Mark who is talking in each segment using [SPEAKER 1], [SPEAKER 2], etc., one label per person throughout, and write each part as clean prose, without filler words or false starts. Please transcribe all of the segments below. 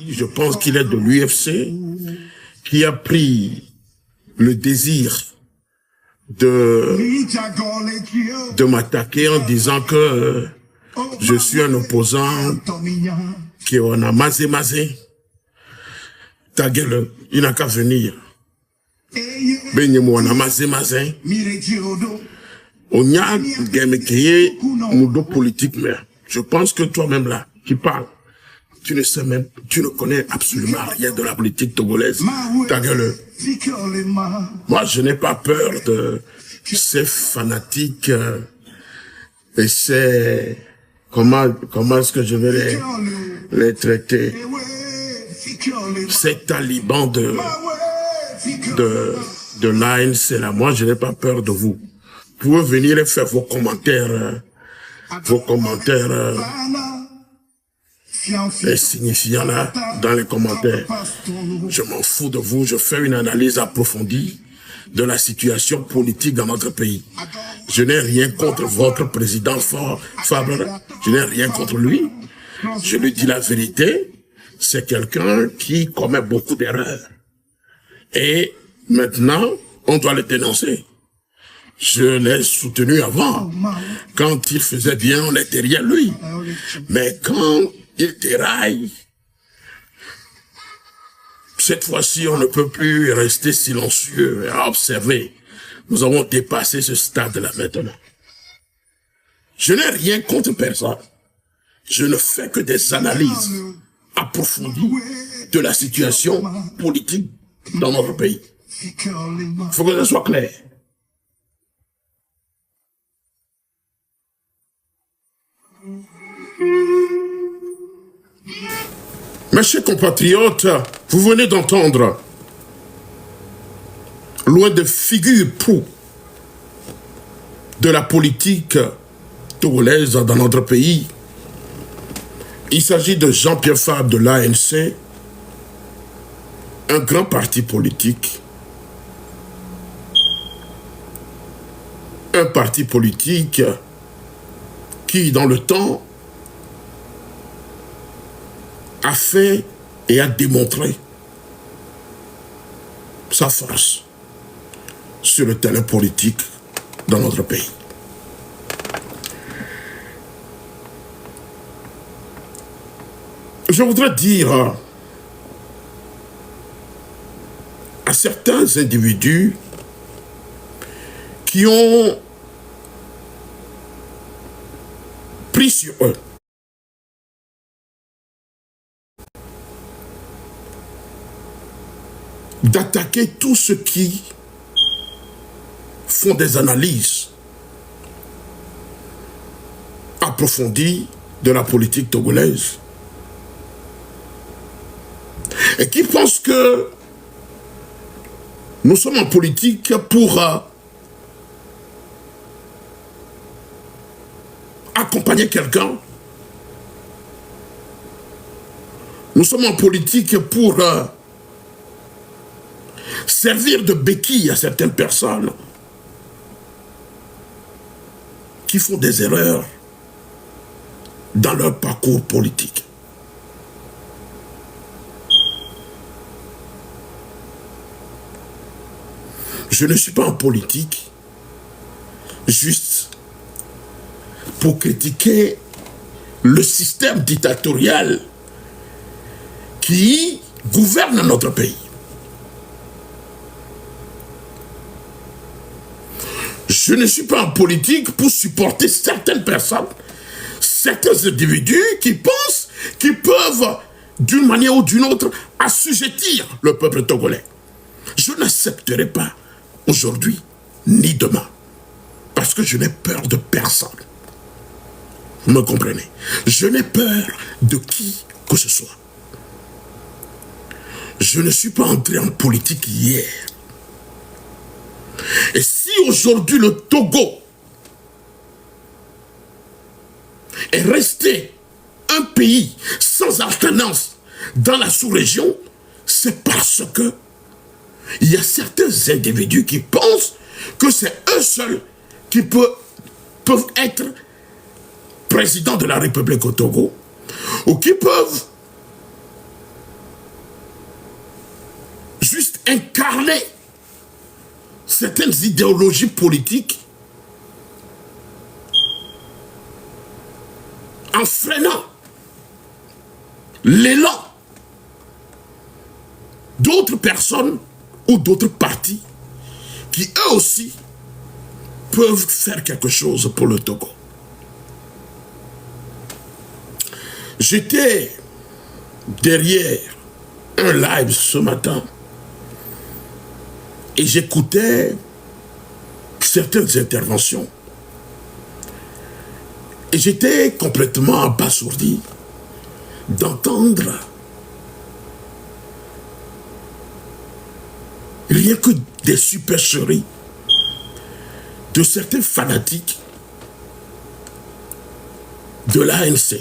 [SPEAKER 1] Je pense qu'il est de l'UFC qui a pris le désir de m'attaquer en disant que je suis un opposant qui en a mazé. Ta gueule, il n'a qu'à venir. On a mazé. On a gagné mon politique, mais je pense que toi-même là, qui parles, tu ne sais même, tu ne connais absolument rien de la politique togolaise. Ta gueule. Moi, je n'ai pas peur de ces fanatiques et ces... Comment est-ce que je vais les traiter? Ces talibans de l'ANC là. Moi, je n'ai pas peur de vous. Vous pouvez venir et faire vos commentaires et signifiants là dans les commentaires. Je m'en fous de vous, je fais une analyse approfondie de la situation politique dans notre pays. Je n'ai rien contre votre président Fabre, je n'ai rien contre lui. Je lui dis la vérité, c'est quelqu'un qui commet beaucoup d'erreurs. Et maintenant, on doit le dénoncer. Je l'ai soutenu avant. Quand il faisait bien, on était derrière lui. Mais quand il déraille, cette fois-ci, on ne peut plus rester silencieux et observer. Nous avons dépassé ce stade-là maintenant. Je n'ai rien contre personne. Je ne fais que des analyses approfondies de la situation politique dans notre pays. Il faut que ce soit clair. Mes chers compatriotes, vous venez d'entendre, loin de figure pour de la politique togolaise dans notre pays, il s'agit de Jean-Pierre Fabre de l'ANC, un grand parti politique, un parti politique qui, dans le temps, a fait et a démontré sa force sur le terrain politique dans notre pays. Je voudrais dire à certains individus qui ont pris sur eux d'attaquer tous ceux qui font des analyses approfondies de la politique togolaise et qui pensent que nous sommes en politique pour accompagner quelqu'un. Nous sommes en politique pour servir de béquille à certaines personnes qui font des erreurs dans leur parcours politique. Je ne suis pas en politique juste pour critiquer le système dictatorial qui gouverne notre pays. Je ne suis pas en politique pour supporter certaines personnes, certains individus qui pensent qu'ils peuvent, d'une manière ou d'une autre, assujettir le peuple togolais. Je n'accepterai pas aujourd'hui ni demain, parce que je n'ai peur de personne. Vous me comprenez? Je n'ai peur de qui que ce soit. Je ne suis pas entré en politique hier. Et si aujourd'hui le Togo est resté un pays sans alternance dans la sous-région, c'est parce que il y a certains individus qui pensent que c'est eux seuls qui peuvent être présidents de la République au Togo, ou qui peuvent juste incarner certaines idéologies politiques en freinant l'élan d'autres personnes ou d'autres partis qui eux aussi peuvent faire quelque chose pour le Togo. J'étais derrière un live ce matin et j'écoutais certaines interventions et j'étais complètement abasourdi d'entendre rien que des supercheries de certains fanatiques de l'ANC.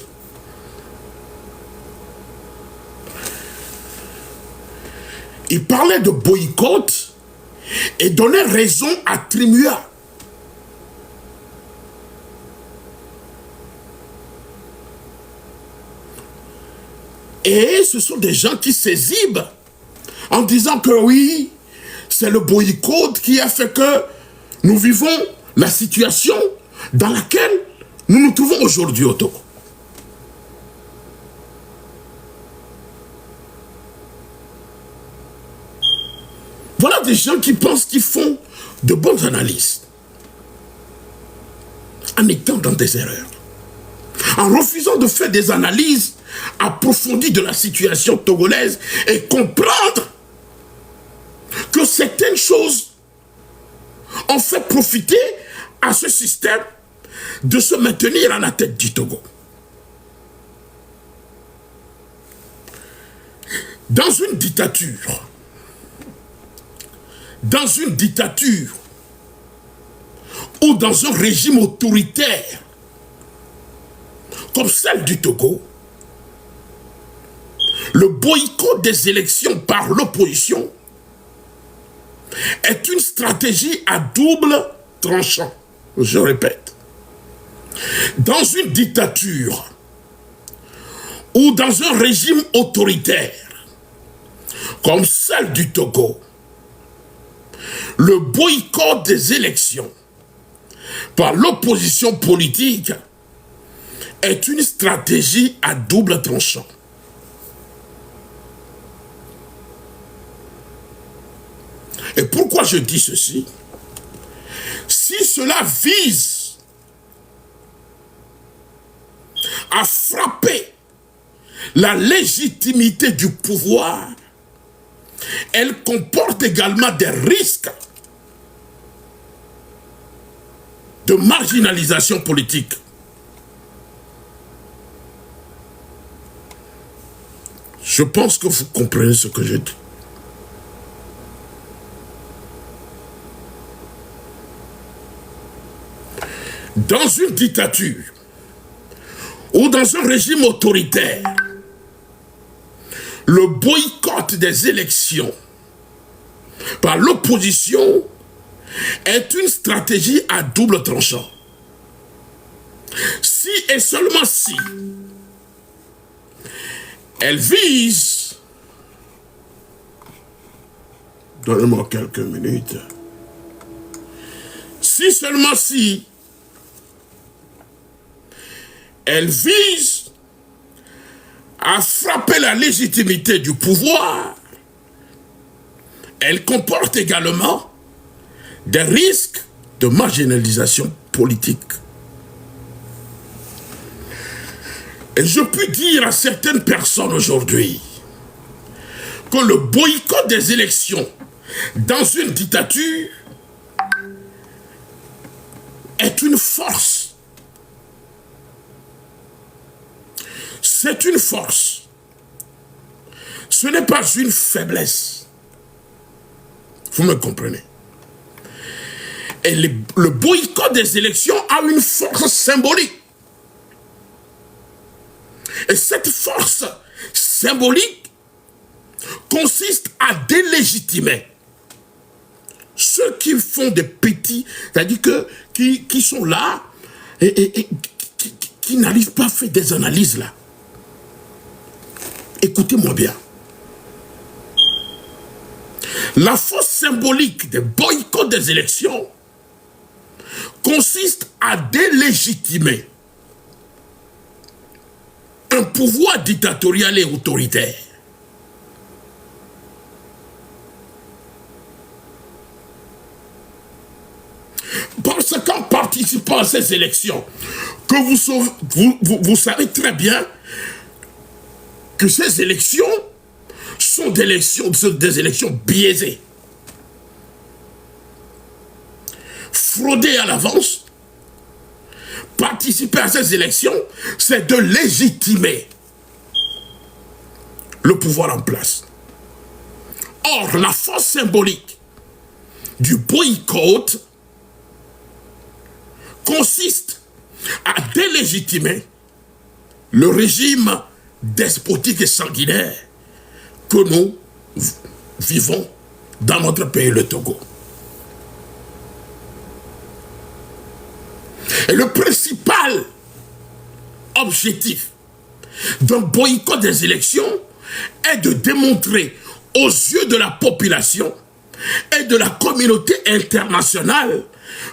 [SPEAKER 1] Il parlait de boycott et donnait raison à Trimua. Et ce sont des gens qui s'exhibent en disant que oui, c'est le boycott qui a fait que nous vivons la situation dans laquelle nous nous trouvons aujourd'hui au Togo. Voilà des gens qui pensent qu'ils font de bonnes analyses en étant dans des erreurs, en refusant de faire des analyses approfondies de la situation togolaise et comprendre que certaines choses ont fait profiter à ce système de se maintenir à la tête du Togo. Dans une dictature ou dans un régime autoritaire comme celle du Togo, le boycott des élections par l'opposition est une stratégie à double tranchant. Je répète, dans une dictature ou dans un régime autoritaire comme celle du Togo, le boycott des élections par l'opposition politique est une stratégie à double tranchant. Et pourquoi je dis ceci? Si cela vise à frapper la légitimité du pouvoir, elle comporte également des risques de marginalisation politique. Je pense que vous comprenez ce que je dis. Dans une dictature ou dans un régime autoritaire, le boycott des élections par l'opposition est une stratégie à double tranchant. Si et seulement si elle vise, donnez-moi quelques minutes, si seulement si elle vise à frapper la légitimité du pouvoir, elle comporte également des risques de marginalisation politique. Et je peux dire à certaines personnes aujourd'hui que le boycott des élections dans une dictature est une force. C'est une force. Ce n'est pas une faiblesse. Vous me comprenez? Et le boycott des élections a une force symbolique. Et cette force symbolique consiste à délégitimer ceux qui font des petits, c'est-à-dire que qui sont là et qui n'arrivent pas à faire des analyses là. Écoutez-moi bien. La force symbolique des boycotts des élections consiste à délégitimer un pouvoir dictatorial et autoritaire. Parce qu'en participant à ces élections, que vous savez très bien que ces élections sont des élections biaisées, fraudées à l'avance. Participer à ces élections, c'est de légitimer le pouvoir en place. Or, la force symbolique du boycott consiste à délégitimer le régime despotique et sanguinaire que nous vivons dans notre pays, le Togo. Et le principal objectif d'un boycott des élections est de démontrer aux yeux de la population et de la communauté internationale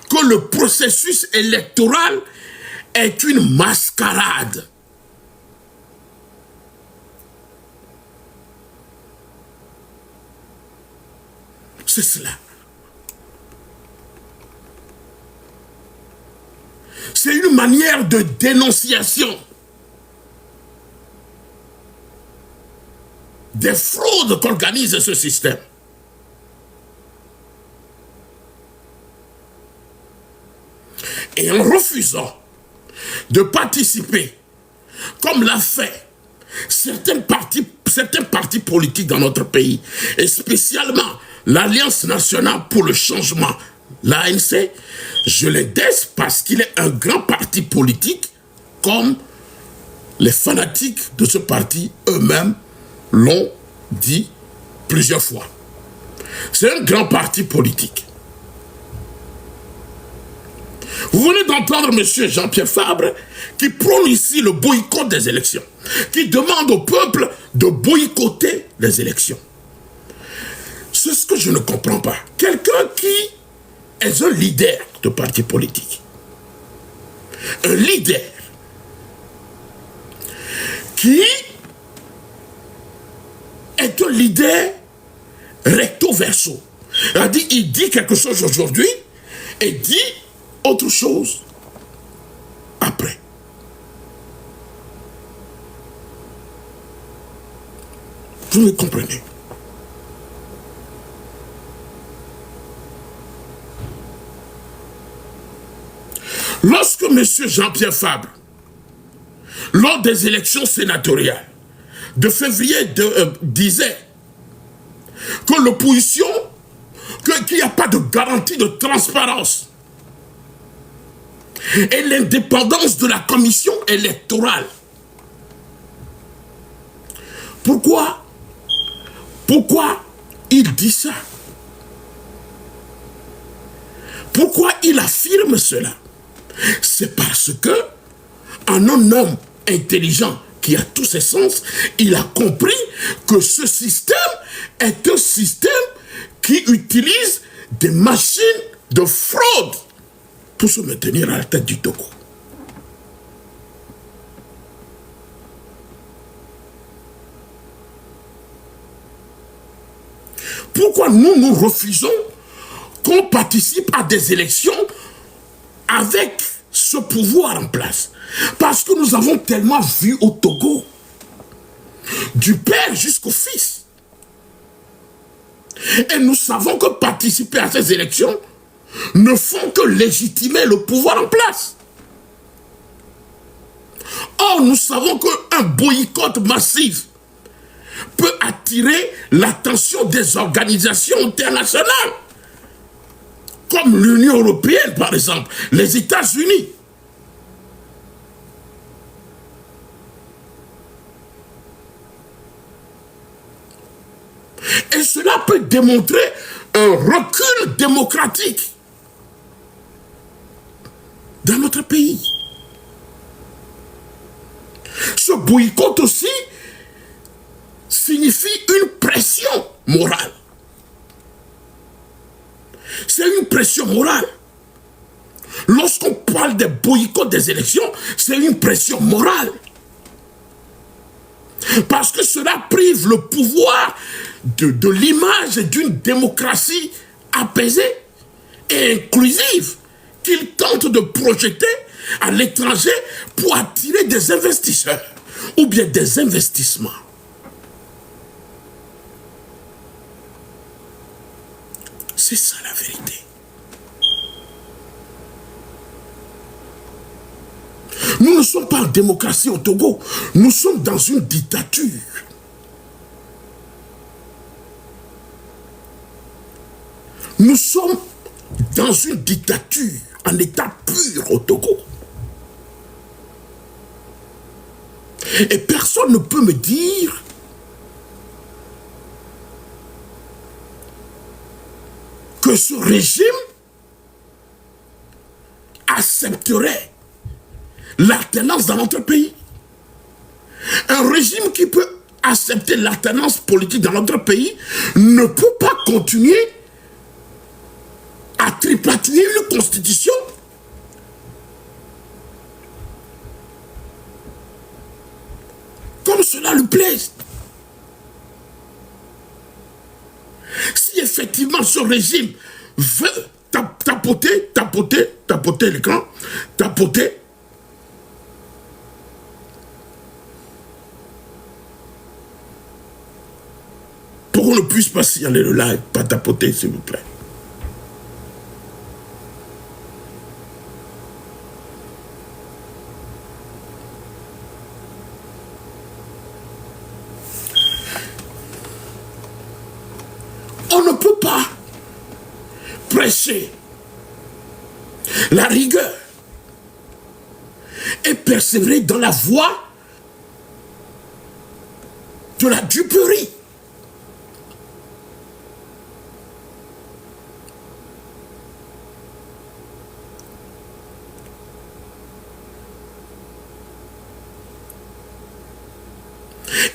[SPEAKER 1] que le processus électoral est une mascarade. C'est cela. C'est une manière de dénonciation des fraudes qu'organise ce système. Et en refusant de participer, comme l'a fait certains partis politiques dans notre pays, et spécialement l'Alliance nationale pour le changement, l'ANC, je les déteste parce qu'il est un grand parti politique, comme les fanatiques de ce parti eux-mêmes l'ont dit plusieurs fois. C'est un grand parti politique. Vous venez d'entendre M. Jean-Pierre Fabre qui prône ici le boycott des élections, qui demande au peuple de boycotter les élections. C'est ce que je ne comprends pas. Quelqu'un qui est un leader de parti politique, un leader qui est un leader recto verso. Il dit quelque chose aujourd'hui et dit autre chose après. Vous me comprenez? Lorsque M. Jean-Pierre Fabre, lors des élections sénatoriales de février disait que l'opposition, qu'il n'y a pas de garantie de transparence et l'indépendance de la commission électorale. Pourquoi il dit ça? Pourquoi il affirme cela? C'est parce que, en un homme intelligent qui a tous ses sens, il a compris que ce système est un système qui utilise des machines de fraude pour se maintenir à la tête du Togo. Pourquoi nous refusons qu'on participe à des élections avec ce pouvoir en place? Parce que nous avons tellement vu au Togo, du père jusqu'au fils. Et nous savons que participer à ces élections ne font que légitimer le pouvoir en place. Or, nous savons qu'un boycott massif peut attirer l'attention des organisations internationales, comme l'Union européenne, par exemple, les États-Unis. Et cela peut démontrer un recul démocratique dans notre pays. Ce boycott aussi signifie une pression morale pression morale. Lorsqu'on parle de boycott des élections, c'est une pression morale. Parce que cela prive le pouvoir de l'image d'une démocratie apaisée et inclusive qu'il tente de projeter à l'étranger pour attirer des investisseurs ou bien des investissements. C'est ça la vérité. Nous ne sommes pas en démocratie au Togo, nous sommes dans une dictature. Nous sommes dans une dictature, en état pur au Togo. Et personne ne peut me dire que ce régime accepterait l'alternance dans notre pays. Un régime qui peut accepter l'alternance politique dans notre pays ne peut pas continuer à tripatouiller une constitution comme cela lui plaise. Si effectivement ce régime veut tapoter l'écran, tapoter pour qu'on ne puisse pas signaler le live, pas tapoter s'il vous plaît. On ne peut pas prêcher la rigueur et persévérer dans la voie de la duperie.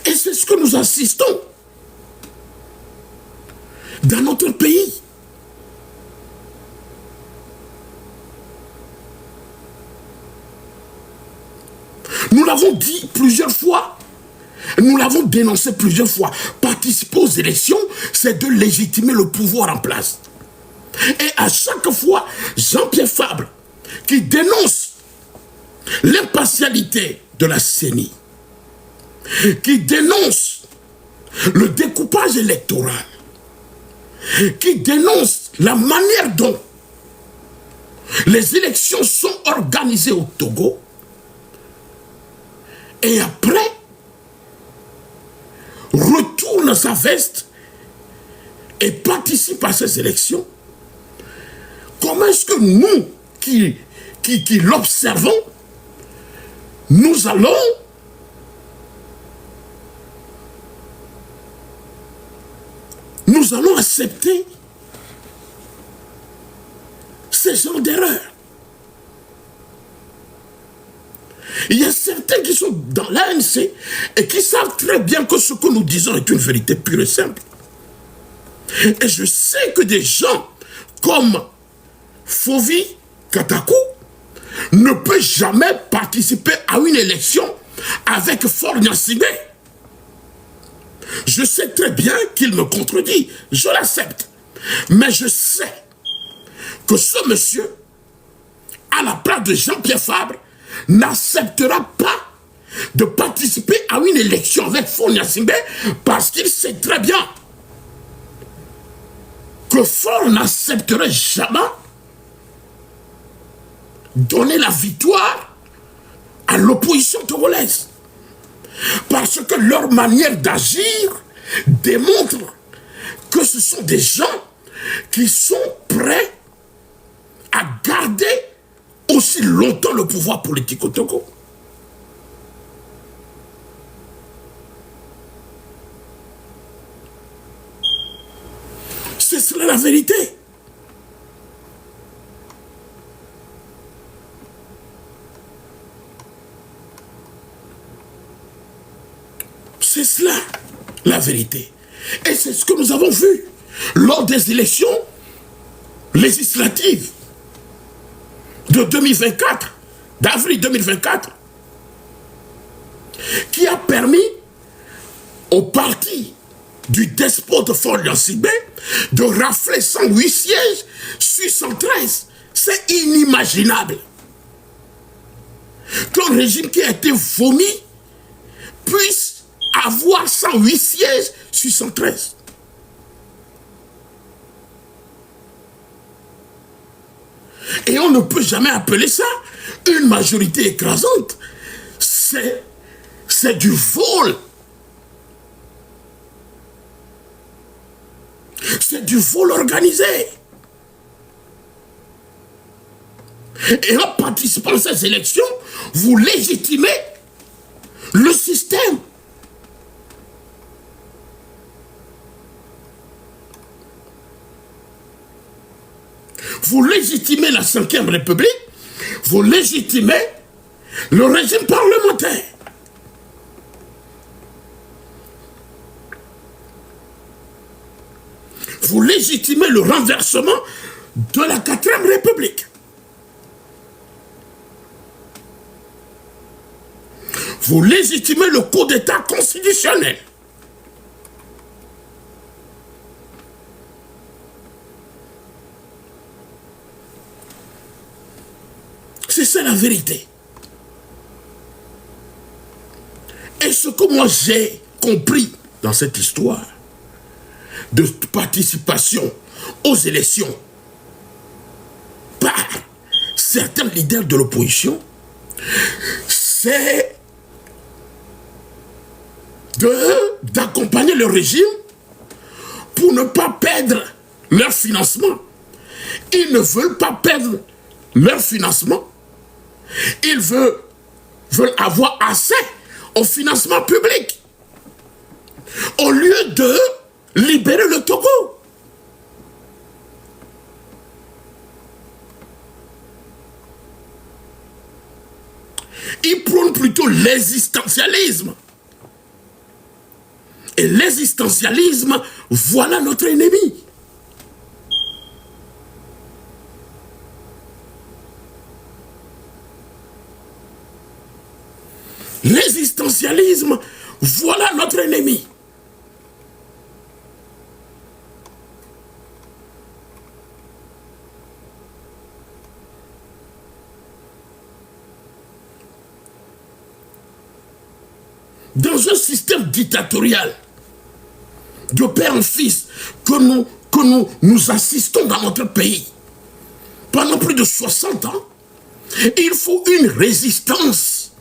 [SPEAKER 1] Et c'est ce que nous assistons dans notre pays. Nous l'avons dit plusieurs fois, nous l'avons dénoncé plusieurs fois. Participer aux élections, c'est de légitimer le pouvoir en place. Et à chaque fois, Jean-Pierre Fabre, qui dénonce l'impartialité de la CENI, qui dénonce le découpage électoral, qui dénonce la manière dont les élections sont organisées au Togo, et après retourne sa veste et participe à ces élections. Comment est-ce que nous qui l'observons, nous allons accepter ces genres d'erreurs? Il y a certains qui sont dans l'ANC et qui savent très bien que ce que nous disons est une vérité pure et simple. Et je sais que des gens comme Fovi Katakou ne peuvent jamais participer à une élection avec Faure Gnassingbé. Je sais très bien qu'il me contredit, je l'accepte. Mais je sais que ce monsieur, à la place de Jean-Pierre Fabre, n'acceptera pas de participer à une élection avec Faure Gnassingbé parce qu'il sait très bien que Faure n'accepterait jamais donner la victoire à l'opposition togolaise. Parce que leur manière d'agir démontre que ce sont des gens qui sont prêts à garder aussi longtemps le pouvoir politique au Togo. C'est cela la vérité. C'est cela la vérité. Et c'est ce que nous avons vu lors des élections législatives de 2024, d'avril 2024, qui a permis au parti du despote Faure Gnassingbé de rafler 108 sièges sur 113. C'est inimaginable qu'un régime qui a été vomi puisse avoir 108 sièges sur 113. Et on ne peut jamais appeler ça une majorité écrasante. C'est du vol. C'est du vol organisé. Et en participant à ces élections, vous légitimez le système. Vous légitimez la Ve République, vous légitimez le régime parlementaire. Vous légitimez le renversement de la 4e République. Vous légitimez le coup d'État constitutionnel. C'est ça la vérité. Et ce que moi j'ai compris dans cette histoire de participation aux élections par certains leaders de l'opposition, c'est d'accompagner le régime pour ne pas perdre leur financement. Ils ne veulent pas perdre leur financement. Ils veulent avoir accès au financement public au lieu de libérer le Togo. Ils prônent plutôt l'existentialisme. Et l'existentialisme, voilà notre ennemi. L'existentialisme, voilà notre ennemi. Dans un système dictatorial, de père en fils, que nous assistons dans notre pays, pendant plus de 60 ans, il faut une résistance.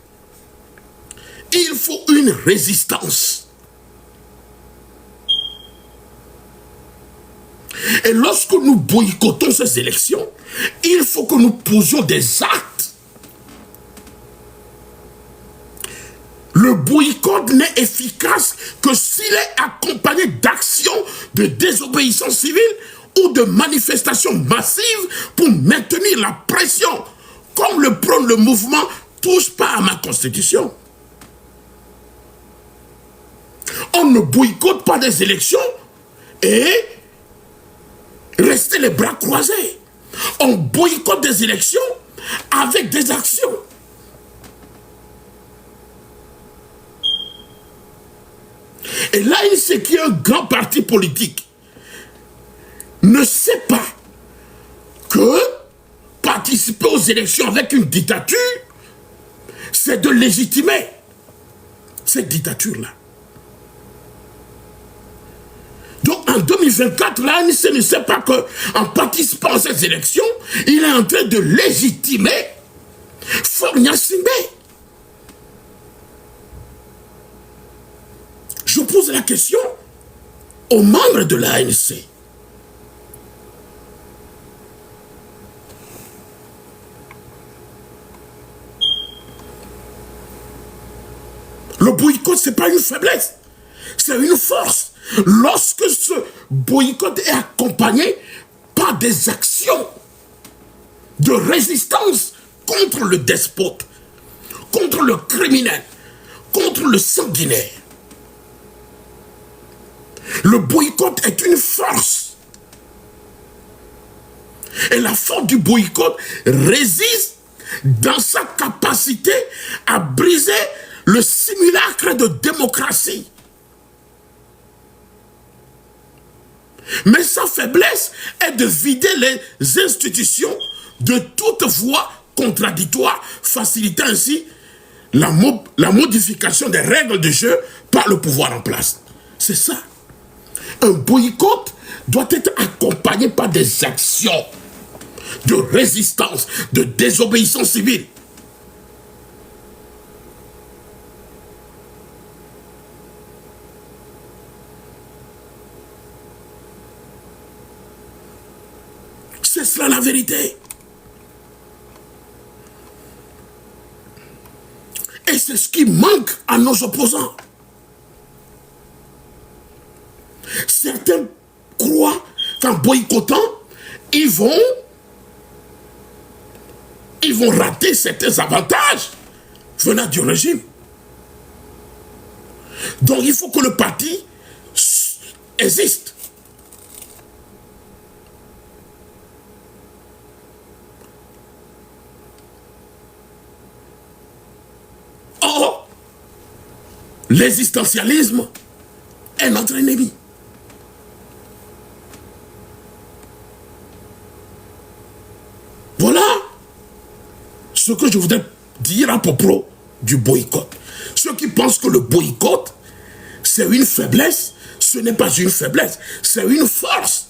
[SPEAKER 1] Il faut une résistance. Et lorsque nous boycottons ces élections, il faut que nous posions des actes. Le boycott n'est efficace que s'il est accompagné d'actions de désobéissance civile ou de manifestations massives pour maintenir la pression, comme le prône le mouvement « Touche pas à ma constitution ». On ne boycotte pas des élections et rester les bras croisés. On boycotte des élections avec des actions. Et là, l'ANC, qui est un grand parti politique, ne sait pas que participer aux élections avec une dictature, c'est de légitimer cette dictature-là. Donc en 2024, l'ANC ne sait pas qu'en participant à ces élections, il est en train de légitimer Faure Gnassingbé. Je pose la question aux membres de l'ANC. Le boycott, ce n'est pas une faiblesse, c'est une force. Lorsque ce boycott est accompagné par des actions de résistance contre le despote, contre le criminel, contre le sanguinaire. Le boycott est une force. Et la force du boycott réside dans sa capacité à briser le simulacre de démocratie. Mais sa faiblesse est de vider les institutions de toute voix contradictoire, facilitant ainsi la modification des règles de jeu par le pouvoir en place. C'est ça. Un boycott doit être accompagné par des actions de résistance, de désobéissance civile. C'est cela la vérité. Et c'est ce qui manque à nos opposants. Certains croient qu'en boycottant, ils vont rater certains avantages venant du régime. Donc il faut que le parti existe. Or, l'existentialisme est notre ennemi. Voilà ce que je voudrais dire à propos du boycott. Ceux qui pensent que le boycott, c'est une faiblesse, ce n'est pas une faiblesse, c'est une force.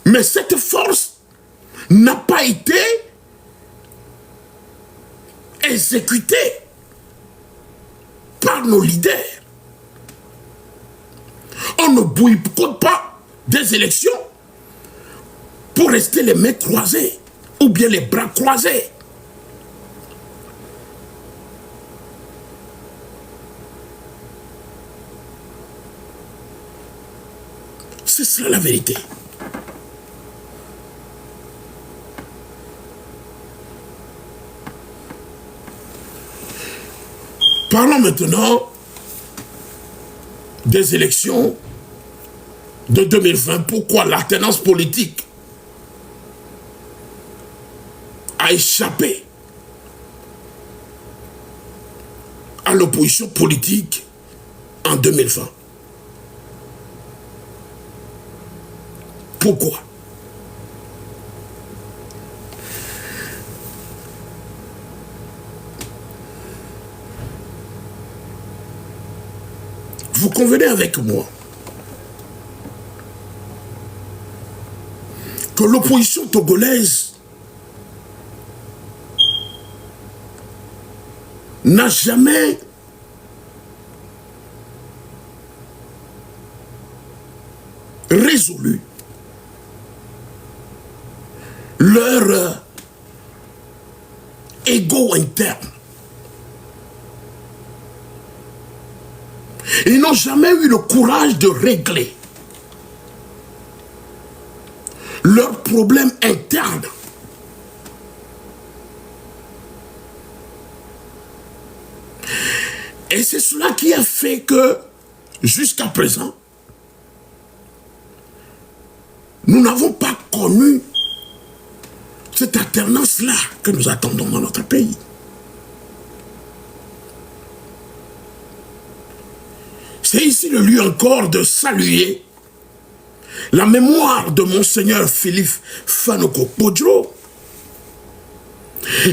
[SPEAKER 1] Mais cette force n'a pas été exécutée par nos leaders. On ne boycotte pas des élections pour rester les mains croisées ou bien les bras croisés. C'est ça la vérité. Parlons maintenant des élections de 2020. Pourquoi l'alternance politique a échappé à l'opposition politique en 2020? Pourquoi? Vous convenez avec moi que l'opposition togolaise n'a jamais résolu leur égo interne. Ils n'ont jamais eu le courage de régler leurs problèmes internes. Et c'est cela qui a fait que, jusqu'à présent, nous n'avons pas connu cette alternance-là que nous attendons dans notre pays. C'est ici le lieu encore de saluer la mémoire de Monseigneur Philippe Fanoko Podjo,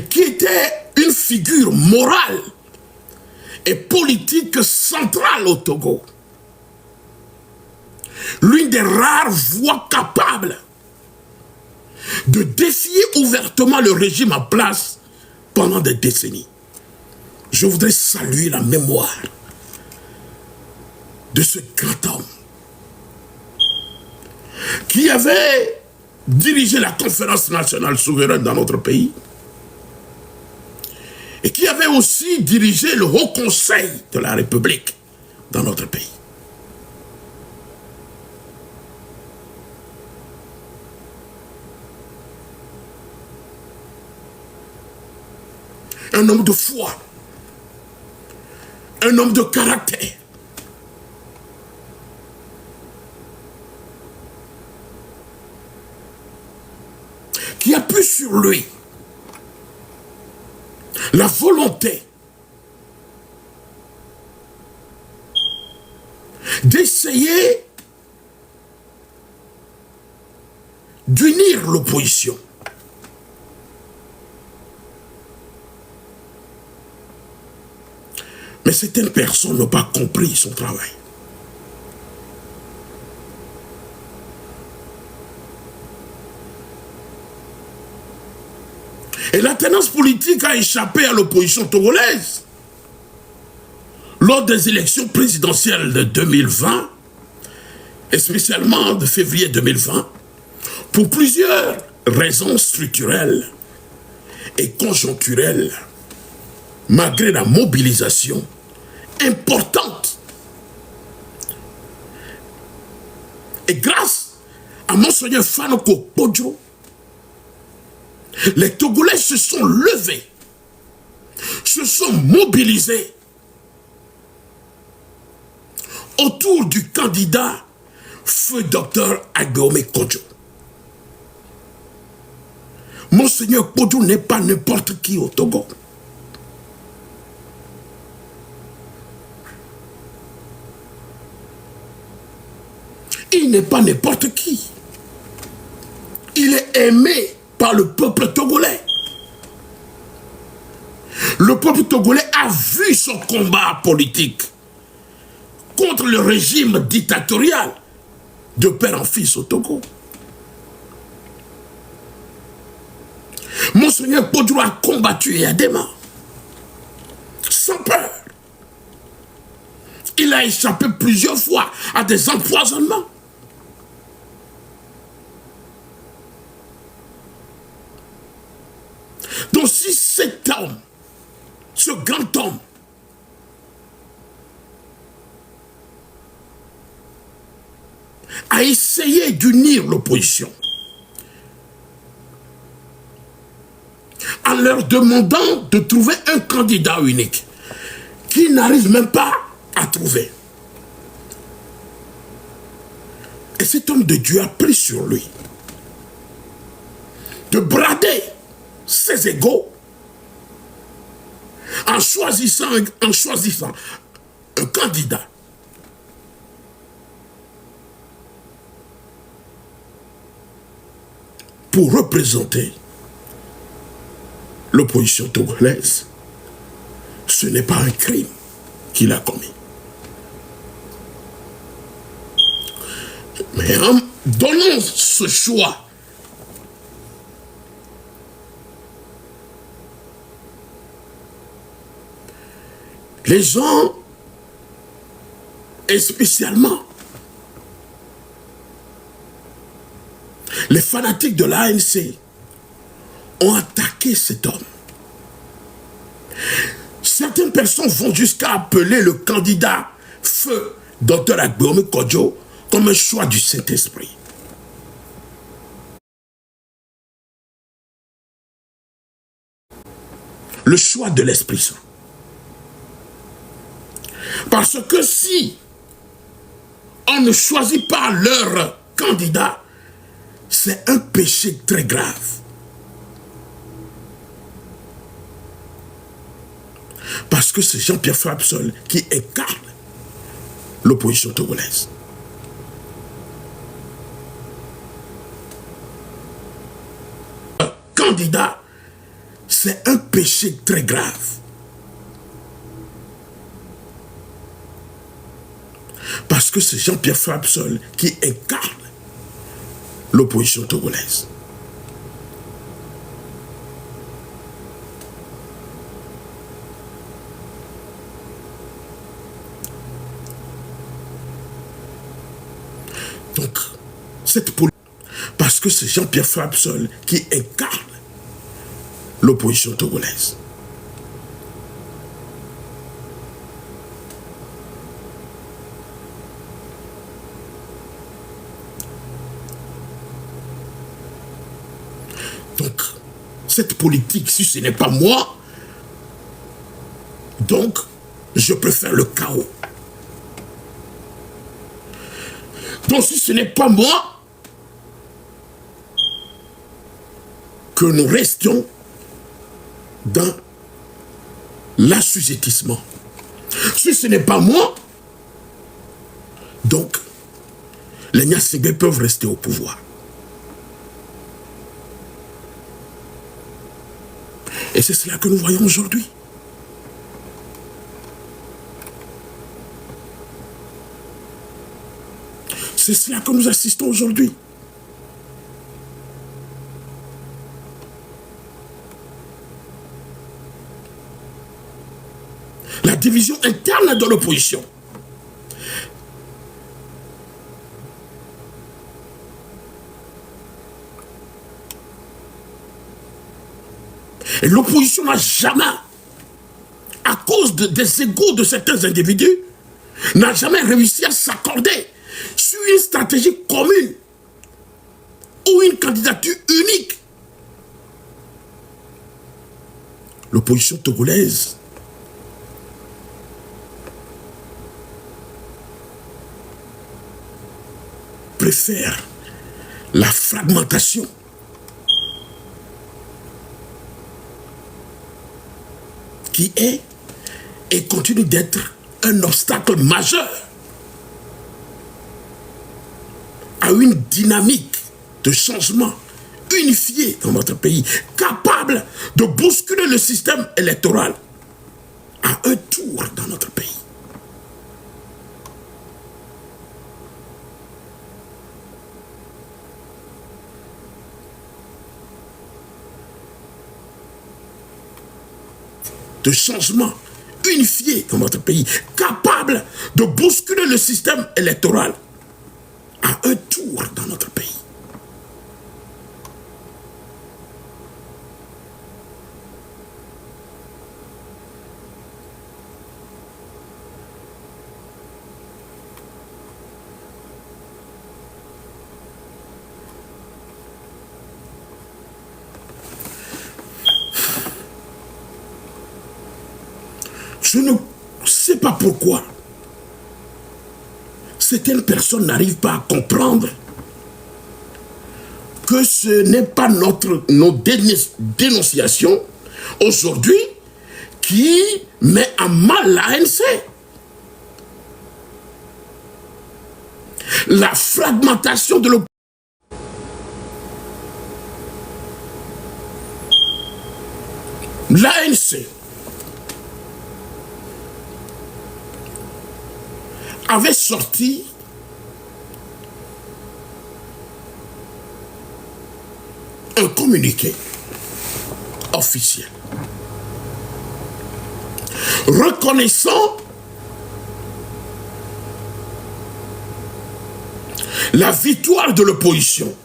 [SPEAKER 1] qui était une figure morale et politique centrale au Togo. L'une des rares voix capables de défier ouvertement le régime en place pendant des décennies. Je voudrais saluer la mémoire de ce grand homme qui avait dirigé la conférence nationale souveraine dans notre pays et qui avait aussi dirigé le Haut Conseil de la République dans notre pays. Un homme de foi, un homme de caractère. qui a pu sur lui la volonté d'essayer d'unir l'opposition. Mais certaines personnes n'ont pas compris son travail. Et la tendance politique a échappé à l'opposition togolaise. Lors des élections présidentielles de 2020, et spécialement de février 2020, pour plusieurs raisons structurelles et conjoncturelles, malgré la mobilisation importante, et grâce à Monseigneur Fanoko Podjo, les Togolais se sont levés, se sont mobilisés autour du candidat feu docteur Agbeome Kodjo. Monseigneur Kodjo n'est pas n'importe qui au Togo. Il n'est pas n'importe qui. Il est aimé par le peuple togolais. Le peuple togolais a vu son combat politique contre le régime dictatorial de père en fils au Togo. Monseigneur Podjo a combattu Yadema sans peur. Il a échappé plusieurs fois à des empoisonnements. Donc si cet homme, ce grand homme, a essayé d'unir l'opposition en leur demandant de trouver un candidat unique qu'ils n'arrivent même pas à trouver. Et cet homme de Dieu a pris sur lui de brader ses égaux en choisissant un candidat pour représenter l'opposition togolaise. Ce n'est pas un crime qu'il a commis. Mais en donnant ce choix, les gens, et spécialement les fanatiques de l'ANC, ont attaqué cet homme. Certaines personnes vont jusqu'à appeler le candidat feu Dr Agbeome Kodjo comme un choix du Saint-Esprit. Le choix de l'Esprit Saint. Parce que si on ne choisit pas leur candidat, c'est un péché très grave. Parce que c'est Jean-Pierre Frapsol qui incarne l'opposition togolaise. Un candidat, c'est un péché très grave. Parce que c'est Jean-Pierre Frapsol qui incarne l'opposition togolaise. Donc, cette politique, parce que c'est Jean-Pierre Frapsol qui incarne l'opposition togolaise. Donc, cette politique, si ce n'est pas moi, donc, je préfère le chaos. Donc, si ce n'est pas moi, que nous restions dans l'assujettissement. Si ce n'est pas moi, donc les Niassébé peuvent rester au pouvoir. Et c'est cela que nous voyons aujourd'hui. C'est cela que nous assistons aujourd'hui. La division interne de l'opposition. Et l'opposition n'a jamais, à cause des égos de certains individus, n'a jamais réussi à s'accorder sur une stratégie commune ou une candidature unique. L'opposition togolaise préfère la fragmentation qui est et continue d'être un obstacle majeur à une dynamique de changement unifié dans notre pays, capable de bousculer le système électoral à un tour dans notre pays. De changement unifié dans notre pays, capable de bousculer le système électoral à un tour dans notre pays. Je ne sais pas pourquoi certaines personnes n'arrivent pas à comprendre que ce n'est pas nos dénonciations aujourd'hui qui met à mal l'ANC. La fragmentation de l'opposition. L'ANC avait sorti un communiqué officiel reconnaissant la victoire de l'opposition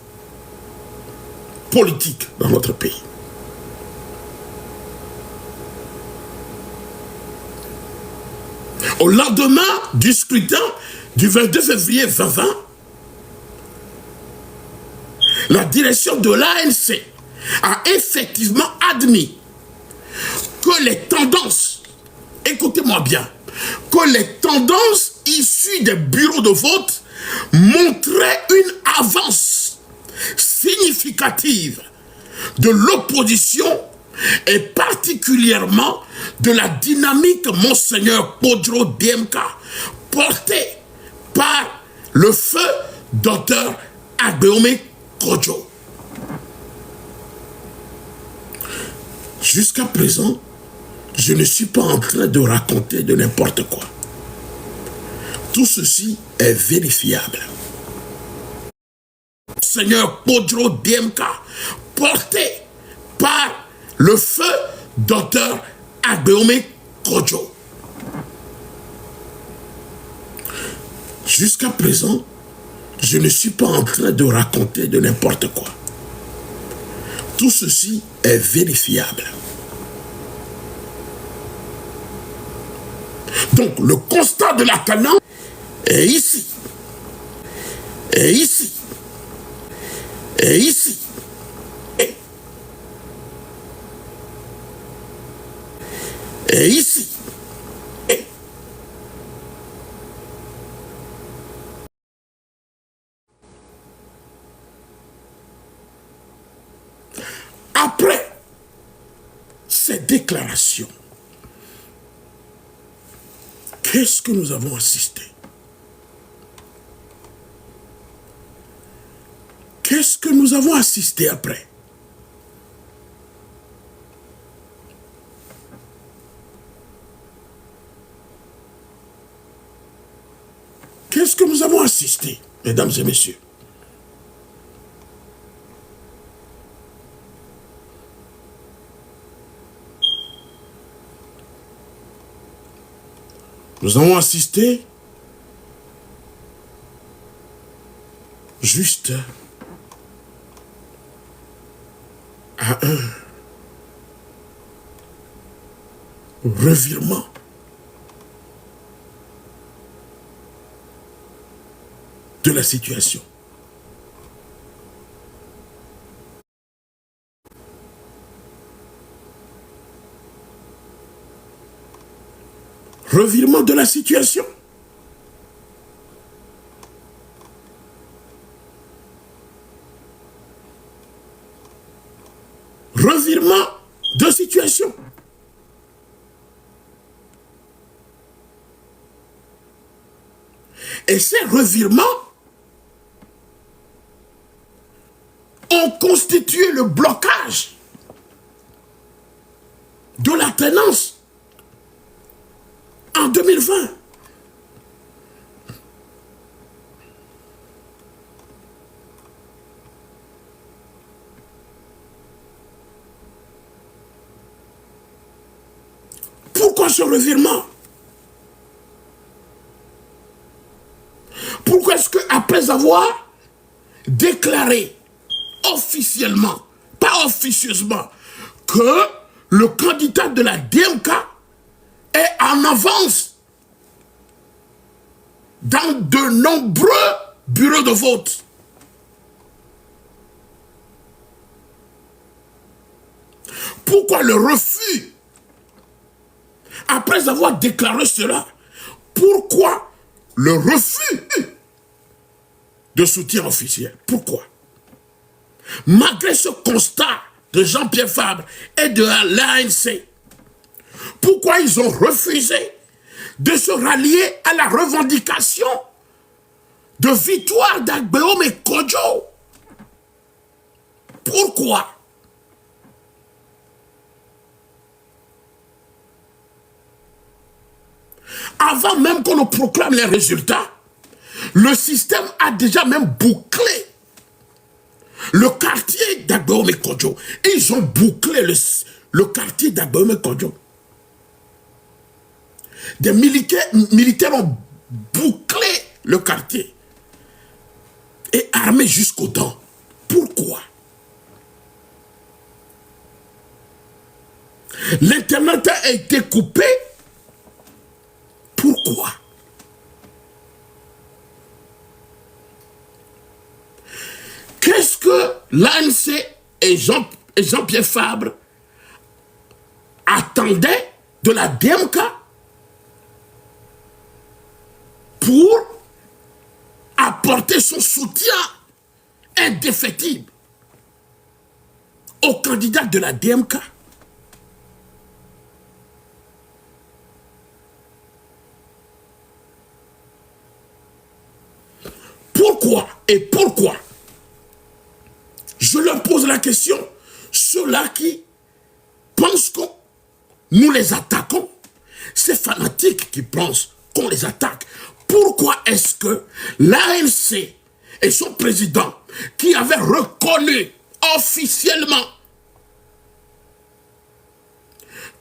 [SPEAKER 1] politique dans notre pays. Au lendemain du scrutin du 22 février 2020, la direction de l'ANC a effectivement admis que les tendances, écoutez-moi bien, que les tendances issues des bureaux de vote montraient une avance significative de l'opposition et particulièrement de la dynamique Monseigneur Podro DMK portée par le feu Dr Agbeome Kodjo. Jusqu'à présent, je ne suis pas en train de raconter de n'importe quoi. Tout ceci est vérifiable. Monseigneur Podro DMK porté par le feu Dr Agbeome Kodjo. Jusqu'à présent, je ne suis pas en train de raconter de n'importe quoi. Tout ceci est vérifiable. Donc, le constat de la Canaan est ici. Et ici. Et ici. Et ici. Après ces déclarations, qu'est-ce que nous avons assisté? Qu'est-ce que nous avons assisté après? Qu'est-ce que nous avons assisté, mesdames et messieurs? Nous avons assisté juste à un revirement de la situation. Revirement de la situation. Revirement de situation. Et ces revirements ont constitué le blocage de la tenance en 2020. Pourquoi ce revirement? Pourquoi est-ce qu'après avoir déclaré officiellement, pas officieusement, que le candidat de la DMK est en avance dans de nombreux bureaux de vote, pourquoi le refus? Après avoir déclaré cela, pourquoi le refus de soutien officiel? Pourquoi? Malgré ce constat de Jean-Pierre Fabre et de l'ANC, pourquoi ils ont refusé de se rallier à la revendication de victoire d'Agbeome et Kodjo? Pourquoi? Avant même qu'on ne proclame les résultats, le système a déjà même bouclé le quartier d'Agbeome et Kodjo. Ils ont bouclé le quartier d'Agbeome et Kodjo. Des militaires ont bouclé le quartier et armé jusqu'aux dents. Pourquoi? L'internet a été coupé. Pourquoi? Qu'est-ce que l'ANC et Jean-Pierre Fabre attendaient de la DMK pour apporter son soutien indéfectible au candidat de la DMK? Pourquoi et pourquoi? Je leur pose la question, ceux-là qui pensent que nous les attaquons, ces fanatiques qui pensent qu'on les attaque, pourquoi est-ce que l'ANC et son président, qui avait reconnu officiellement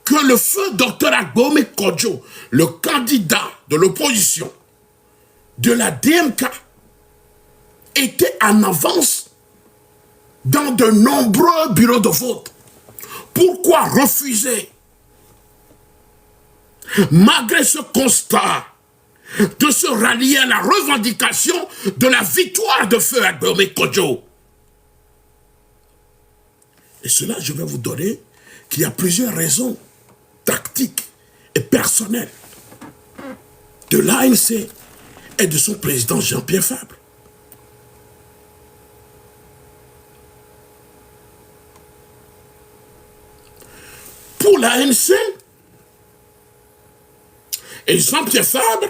[SPEAKER 1] que le feu Dr Agbeome Kodjo, le candidat de l'opposition de la DMK, était en avance dans de nombreux bureaux de vote? Pourquoi refuser, malgré ce constat, de se rallier à la revendication de la victoire de feu Agbeome Kodjo? Et cela, je vais vous donner qu'il y a plusieurs raisons tactiques et personnelles de l'ANC et de son président Jean-Pierre Fabre. l'ANC et Jean-Pierre Fabre,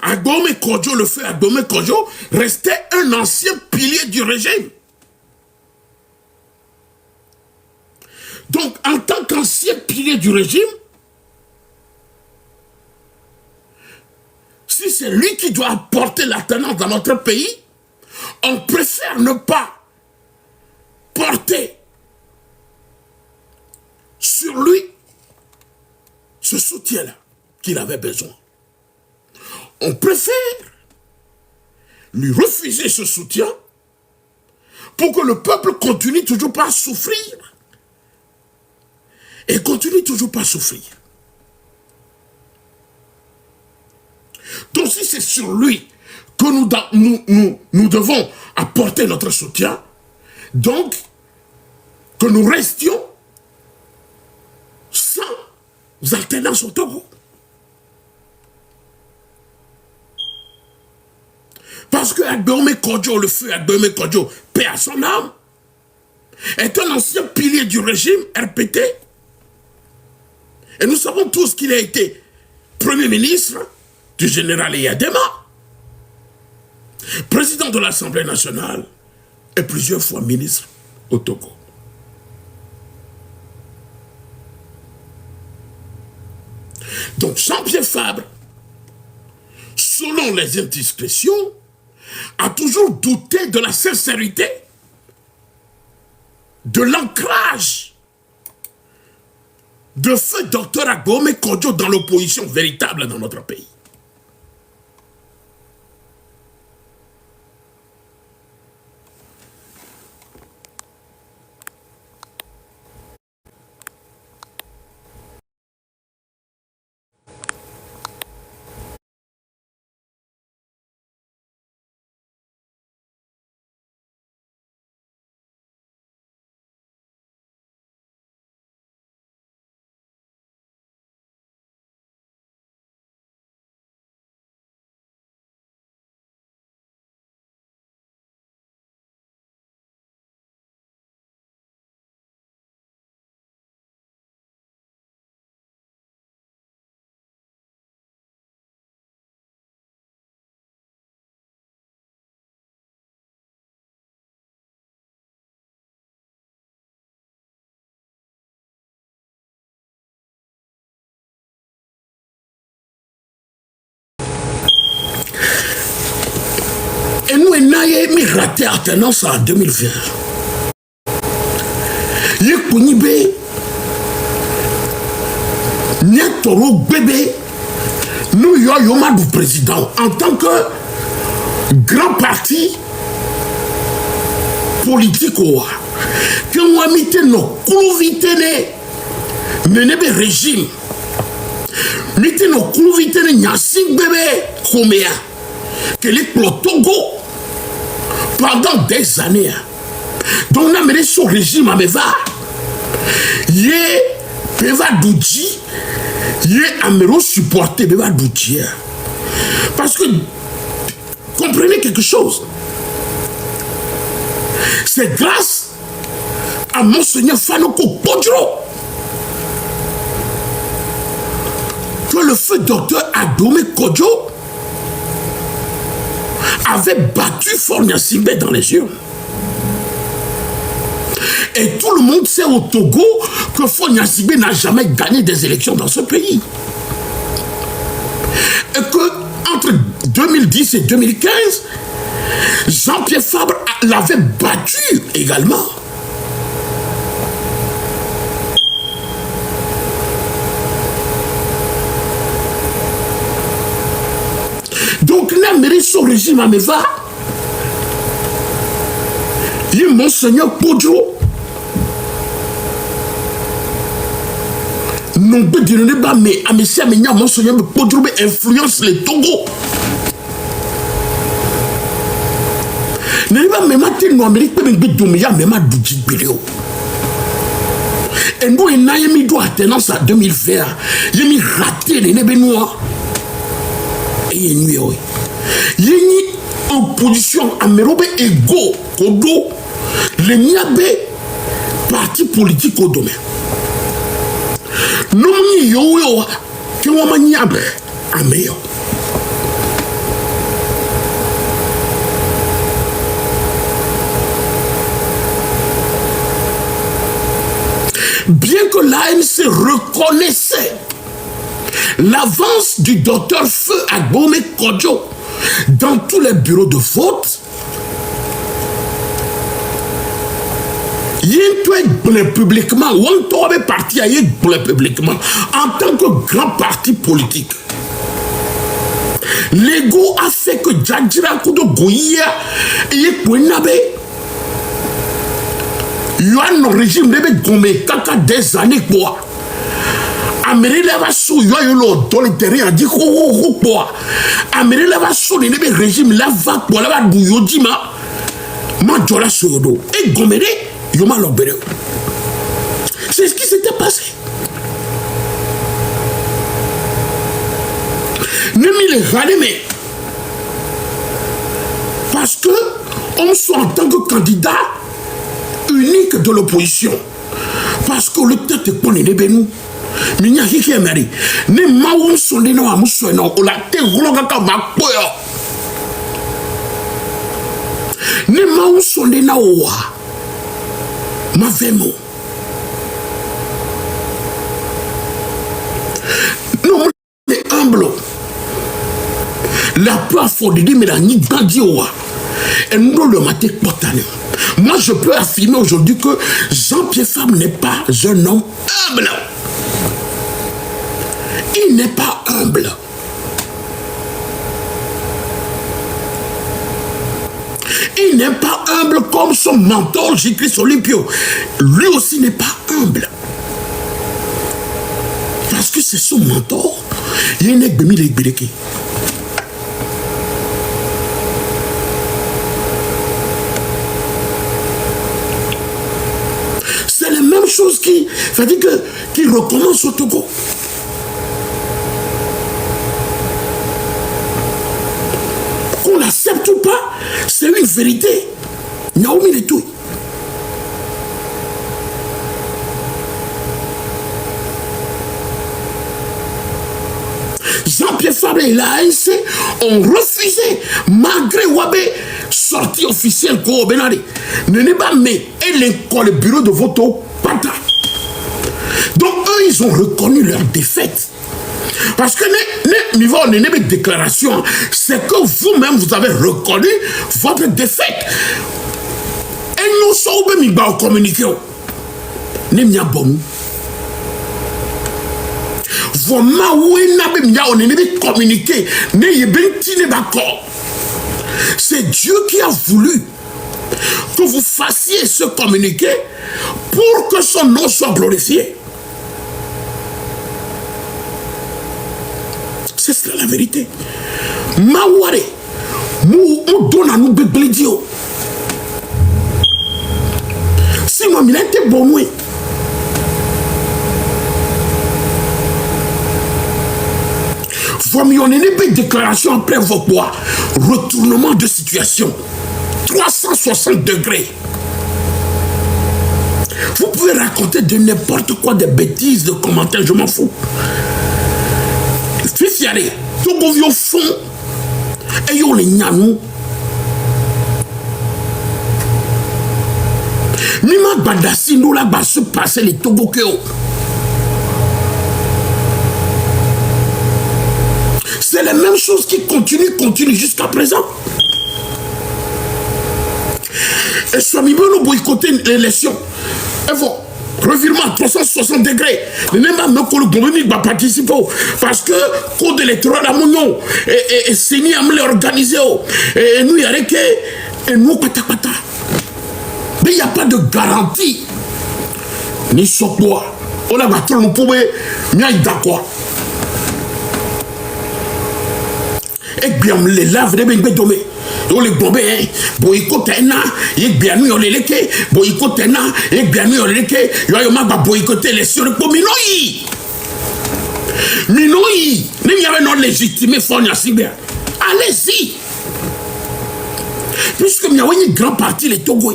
[SPEAKER 1] Agbome Kodjo, le feu Agbome Kodjo, restait un ancien pilier du régime. Donc, en tant qu'ancien pilier du régime, si c'est lui qui doit apporter la tenance dans notre pays, on préfère ne pas porter sur lui ce soutien-là qu'il avait besoin. On préfère lui refuser ce soutien pour que le peuple continue toujours pas à souffrir et continue toujours pas à souffrir. Donc si c'est sur lui que nous devons apporter notre soutien, donc que nous restions sans alternance au Togo. Parce que Agbome Kodjo, le feu Agbome Kodjo, paix à son âme, est un ancien pilier du régime RPT. Et nous savons tous qu'il a été Premier ministre du général Eyadema, président de l'Assemblée nationale et plusieurs fois ministre au Togo. Donc Jean-Pierre Fabre, selon les indiscrétions, a toujours douté de la sincérité, de l'ancrage de feu docteur Agbome Kodjo dans l'opposition véritable dans notre pays. Et nous, on a raté alternance en 2020. Il y a Kounibe, Niatoro Bébé, nous y a du président en tant que grand parti politique. Que nous avons mis nos coulovités, nous régime. Nous nos coulovités, nous avons bébé, Khoméa, que les Togo pendant des années. Donc, on a mené ce régime à Meva. Il y a Beva Doudji, il y a Amero supporté Beva Doudji. Parce que, comprenez quelque chose. C'est grâce à Monseigneur Fanoko Kodjo que le feu docteur Agbome Kodjo avait battu Faure Gnassingbé dans les urnes. Et tout le monde sait au Togo que Faure Gnassingbé n'a jamais gagné des élections dans ce pays. Et que entre 2010 et 2015, Jean-Pierre Fabre l'avait battu également. Donc, n'a mérité son régime à Meva. Il y a Monseigneur Kodjo. Non, peut dire pas, mais à Monseigneur Kodjo influence les Togo. Ne pas même à tel nom américain, mais Domia, même à Doudji Béléo. Et nous, il a mis droit tenance à 2020. Il a raté les Nébénois. Il y a une opposition à Mérobe égaux, Kodo, les Niabé, parti politique au domaine. Nomi yo ke wamani abe ameyo. Bien que l'AMC reconnaissait l'avance du docteur Feu Agbome Kodjo dans tous les bureaux de vote, publiquement, on parti publiquement en tant que grand parti politique. L'ego a fait que Djadjira Kudo Goya et Kouenabe Yohan no régime de Gomé kaka des années quoi. Amérique va sous Yoyo dans le terrain a dit quoi. Amérique va sous le régime la va pour la Bouyodima. Madjola Soyodo et Gomé Yoma Lobere. C'est ce qui s'était passé. Ne m'y les mais parce que on soit en tant que candidat unique de l'opposition. Parce que le tête est pour les bénou. Mais il y a qui est mari. Ne maou sont les noms à moussouen. On l'a té roulogaka ma poyo. Ne maou sont les naoua. Ma vemo. Non, mais humble. La peur faut dire, mais la ni bandioua. Et nous le matin portané. Moi, je peux affirmer aujourd'hui que Jean-Pierre Fabre n'est pas un homme humble. Il n'est pas humble. Il n'est pas humble comme son mentor, J-Christ Olympio. Lui aussi n'est pas humble. Parce que c'est son mentor. Il n'est pas humble. Chose qui recommence au Togo. Qu'on l'accepte ou pas, c'est une vérité. Naomi le tout. Jean-Pierre Fabre et l'ANC ont refusé, malgré Wabé, sortie officielle Ko Benari. Ne n'est pas mais et l'école, le bureau de vote. Donc eux, ils ont reconnu leur défaite. Parce que niveau de déclaration, c'est que vous-même, vous avez reconnu votre défaite. Et nous sommes communiquer. Nous sommes communiquer. C'est Dieu qui a voulu que vous fassiez ce communiqué pour que son nom soit glorifié. C'est cela la vérité. Maware, nous donne à nous béblédio. Si moi, il était bon, oui. Vous avez une déclaration après vos poids. Retournement de situation. 360 degrés. Vous pouvez raconter de n'importe quoi, des bêtises, de commentaires, je m'en fous. Fils Yare, tout le monde au fond, et on les nyanou. Mima Badassi, nous là-bas, se passer les Togokeo. C'est la même chose qui continue jusqu'à présent. Et soit nous boycotter l'élection. Et voilà, revirement à 360 degrés. Ne n'est pas que le gouvernement va participer. Parce que le code électoral à Mounion, et Séni a organisé. Et nous, il y a que. Et nous, pata. Mais il n'y a pas de garantie. Ni sur quoi. On a battu le poubelle, il y a d'accord. Et bien, les laves de Bengbedome. On les bombes, boycottena, et bien nous on les leke, boycottena, et bien nous on les leke, yoyoma va boycotter les sur le Minoi. Minoi, n'y avait non légitimé Fonia Sibia. Allez-y. Puisque il y a une grande partie les Togo.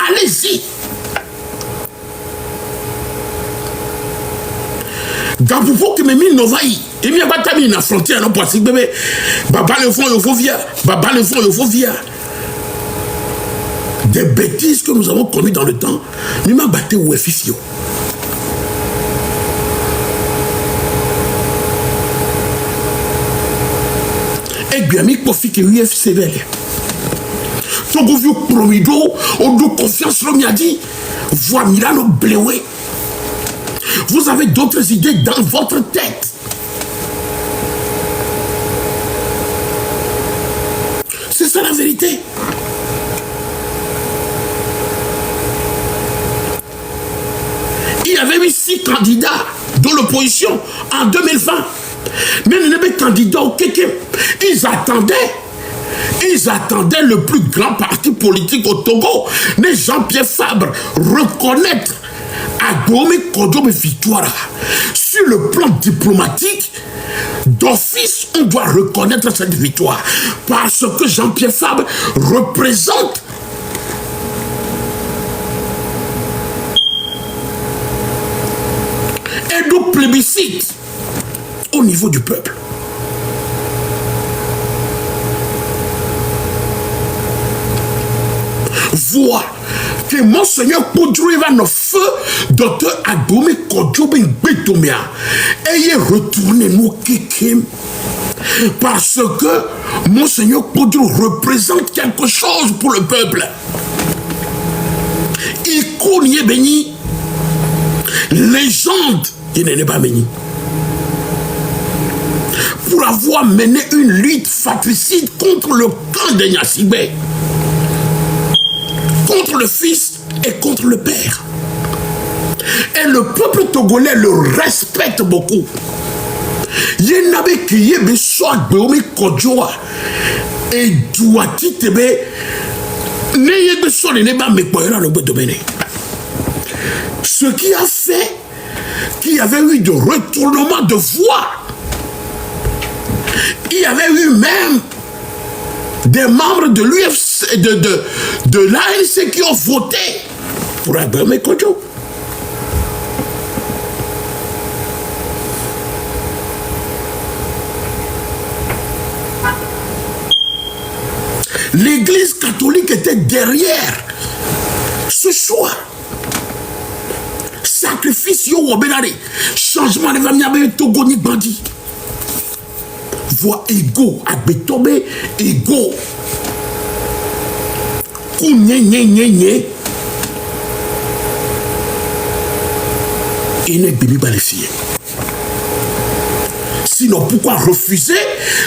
[SPEAKER 1] Allez-y. Gabupo qui me mis novaï. Il n'y a pas de la frontière, non, parce que bébé. Baba le fond, il faut via. Baba le fond, il faut via. Des bêtises que nous avons commises dans le temps. Il m'a battu au FIFIO. Et bien, il faut que l'UFCBL. Donc, vous avez promis, on a confiance, l'homme a dit, voir Milano Bléoué. Vous avez d'autres idées dans votre tête. C'est ça la vérité. Il y avait eu 6 candidats dans l'opposition en 2020. Mais les candidats au Kéké, ils attendaient le plus grand parti politique au Togo, mais Jean-Pierre Fabre, reconnaître Agbomey Kodjo victoire. Sur le plan diplomatique, d'office, on doit reconnaître cette victoire. Parce que Jean-Pierre Fabre représente un double plébiscite au niveau du peuple. Voir que Monseigneur Kodjo va nos feux, docteur Agbomey Kodjo Betomia, ayez retourné nous Kékem. Parce que Monseigneur Kodjo représente quelque chose pour le peuple. Il connaît béni, légende, il n'est pas béni. Pour avoir mené une lutte fratricide contre le camp de Gnassingbé, contre le fils et contre le père. Et le peuple togolais le respecte beaucoup. Il y a qui y a besoin de Kodjo et Douati Tebe n'ayez besoin de ne pas me poyer dans le domaine. Ce qui a fait qu'il y avait eu de retournement de voix. Il y avait eu même des membres de l'UFC, de l'ANC qui ont voté pour Agbomey Kodjo. L'église catholique était derrière ce choix. Sacrifice yo wobelare, changement de famille Togo ni bandi. Voix égaux, Agbetobe égaux. Nye. Et ne béni pas les filles. Sinon, pourquoi refuser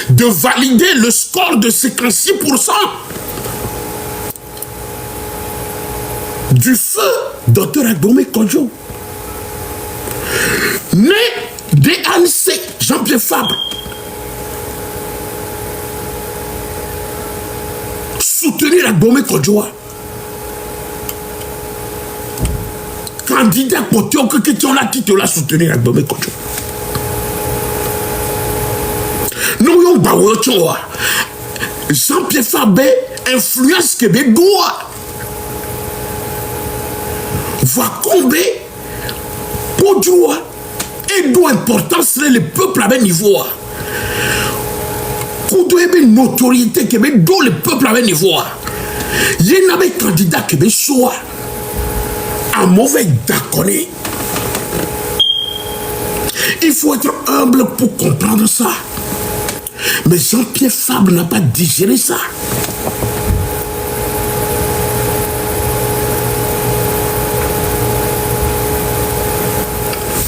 [SPEAKER 1] de valider le score de 56% du feu Dr Agbomey Kodjo? Né DANC, Jean-Pierre Fabre, soutenir Agbomey Kodjo. Candidat côté au question là qui te l'a soutenir Agbomey Kodjo. Nous yon bawochoa. Jean-Pierre Fabre influence québécois. Va combler Kodjo et d'où importance le peuple à un niveau. Kodjo est une notoriété Québec d'où le peuple à un niveau. Il y a un candidat Québec soit un mauvais d'accord. Il faut être humble pour comprendre ça. Mais Jean-Pierre Fabre n'a pas digéré ça.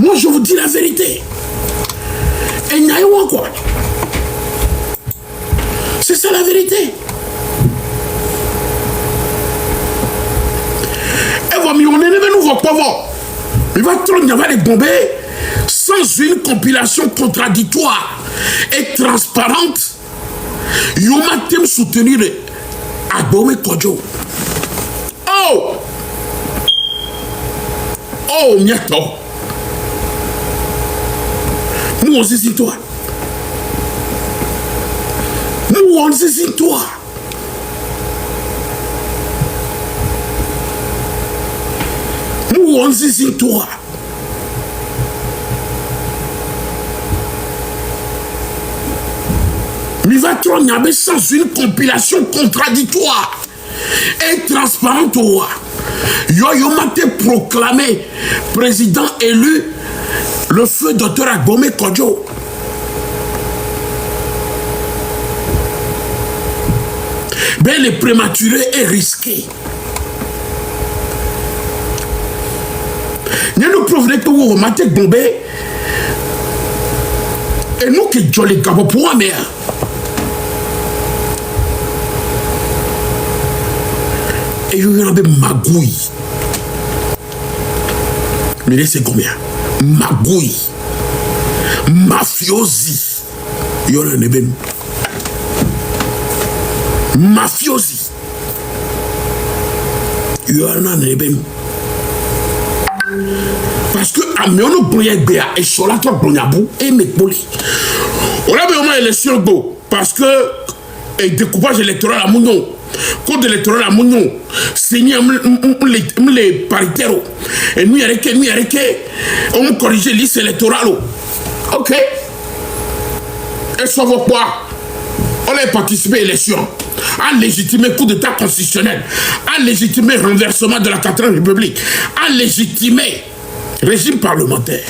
[SPEAKER 1] Moi, je vous dis la vérité. Et il n'y a quoi. C'est ça la vérité. Et voilà, on est devenu nouveau pauvre. Il va y avoir des bombes sans une compilation contradictoire et transparente. Ils ont soutenir Agbomey Kodjo. Oh! Oh, Miato! Nous on saisit toi. Nous on saisit toi. Nous on saisit toi. Mivatron Niabé sans une compilation contradictoire et transparente au roi. Yo m'a proclamé président élu le feu Dr Agbome Kodjo. Ben le prématuré est risqué. Nous provenons que vous remettez Gombe et nous qui jolly gabo pour un meilleur. Et il y a des magouilles. Mais c'est combien? Magouilles. Mafiosi. Il y en a des ben. Mafiosi. Il y en a des ben. Parce que Amiono Bouyabéa et Cholato Bonyabou et Mekboli. On a besoin d'élection go. Parce que le découpage électoral à Mounion. Code électoral à Mounion, signé les paritaires. Et nous, on corrige les listes électorales. Ok. Et ça vaut quoi? On a participé à l'élection. À légitimer coup d'état constitutionnel. À légitimer renversement de la 4e République. À légitimer régime parlementaire.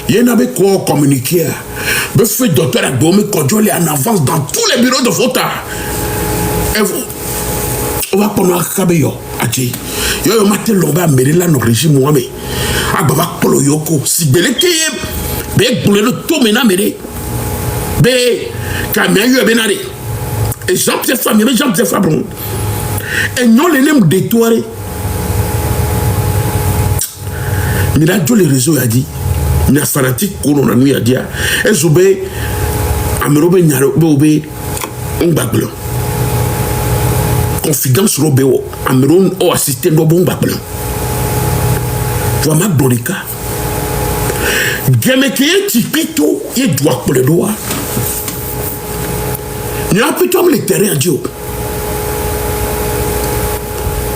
[SPEAKER 1] Il y en avait quoi communiquer. Le feu docteur Agbome Kodjo est en avance dans tous les bureaux de vote. Et vous, on va prendre un cabeyo. Yo yo maté lomba merela no régime Mohamed. Agba polo yoko si beleke be boule le to mena mere. Be kamia yo benare. Et Jean-Pierre Fabre. Et non les nem détouré. Mira jo les réseaux a dit. Nya fanatique qu'on a nuit à dire. Et zoubé amerobe nyaro be ongbaglo. Confidence robéo ameron o assisté no bongbaglo. Vraiment dans les cas. Gemekeye tipito ye doit pour le droit. Nya plutôt les terrains dio.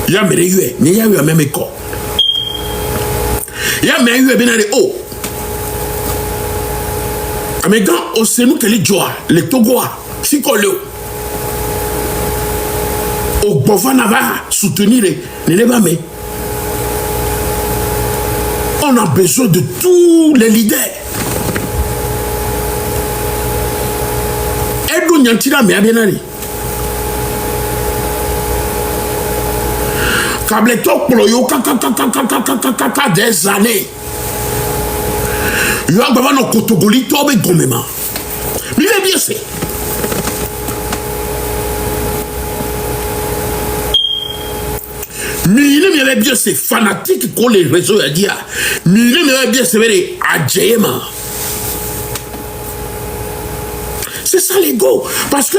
[SPEAKER 1] Ya mereyue, ni ya eu même école. Ya mereyue benare o. Mais quand c'est nous que les joie, les Togois, si collés, au Bovana va soutenir les Lebamé. On a besoin de tous les leaders. Et nous n'y a-t-il mais à bien aller. Kableto pour yo kaka des années. Il y a un Kotogoli tobe gomema. Mais il est bien fait. Mais il est bien c'est fanatique qu'on les réseaux à dire. Mais il est bien c'est vrai adjema. C'est ça l'ego. Parce que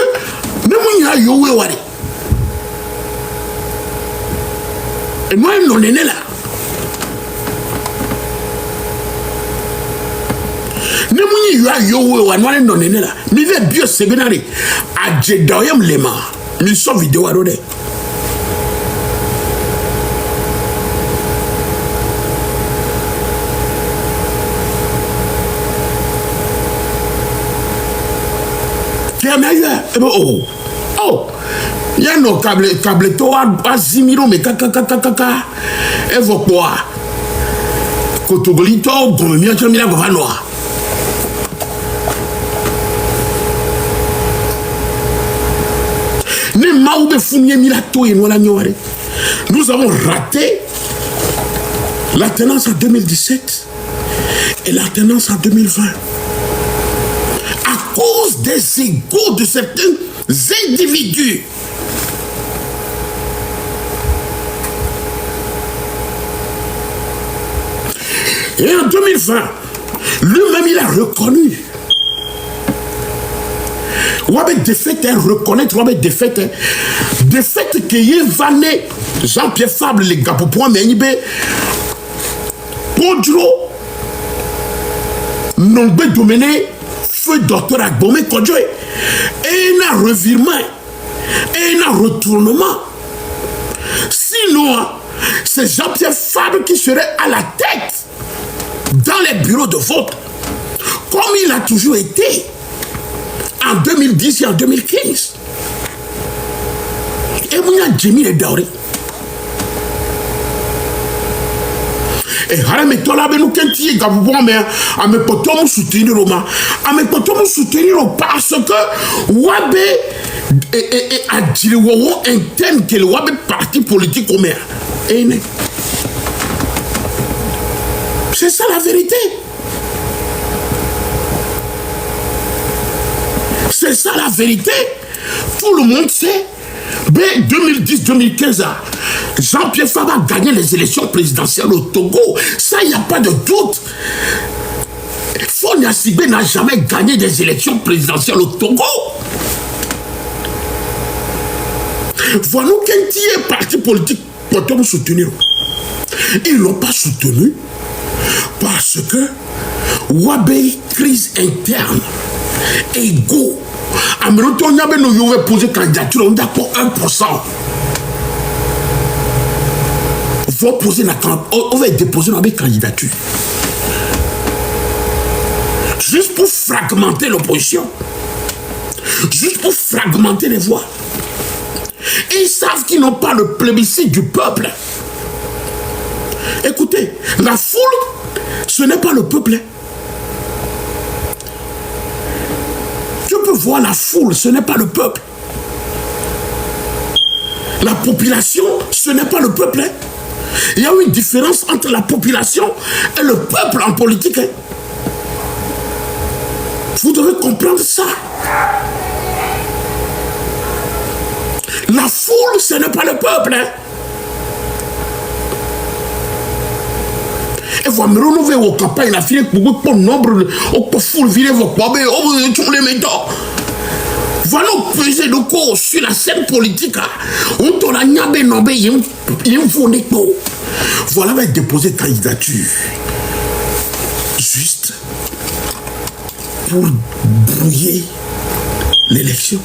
[SPEAKER 1] même il y a yowe wari. Et moi il n'en est là. Ne muni yo yo wa no no ne la mi ve bio seminari a jedoyam lema mi so vidéo ado de Kamaya oh ya no câble to azimiro me kaka evo quoi Kotogolito comme mi a chamila govano. Nous avons raté l'alternance en 2017 et l'alternance en 2020 à cause des égos de certains individus. Et en 2020, lui-même il a reconnu. Ou avec des faits, reconnaître, ou avec des faits que y vané Jean-Pierre Fabre, les gars, pour pouvoir m'éniber, Kodjo, non, ben, dominé, feu docteur Agbome Kodjo, et un revirement, et un retournement. Sinon, c'est Jean-Pierre Fabre qui serait à la tête dans les bureaux de vote, comme il a toujours été. en 2010 et en 2015. Et moi, Jimmy est doré. Et harame tola be nous kenti gabuwa mais à me potom soutenir Roma à me potom soutenir parce que wabe et a dit le wawo interne que le wabe parti politique comme et c'est ça la vérité. C'est ça la vérité. Tout le monde sait. 2010-2015, Jean-Pierre Fabre a gagné les élections présidentielles au Togo. Ça, il n'y a pas de doute. Fonia Sibé n'a jamais gagné des élections présidentielles au Togo. Voilà qui est parti politique pour nous soutenir. Ils ne l'ont pas soutenu parce que Wabé, crise interne, égo. Américain, on a posé candidature, on a pour 1%. On va déposer une candidature. Juste pour fragmenter l'opposition. Juste pour fragmenter les voix. Et ils savent qu'ils n'ont pas le plébiscite du peuple. Écoutez, la foule, ce n'est pas le peuple. Tu peux voir la foule, ce n'est pas le peuple. La population, ce n'est pas le peuple. Il y a une différence entre la population et le peuple en politique. Vous devez comprendre ça. La foule, ce n'est pas le peuple. Et vous me renouvelez vos campagnes, la fille pour nombre de foule, virer vos problèmes, tous les méthodes. Voilà peser de quoi sur la scène politique. On te l'a niabé, nommé, il faut des mots. Voilà, va déposer candidature. Juste pour brouiller l'élection.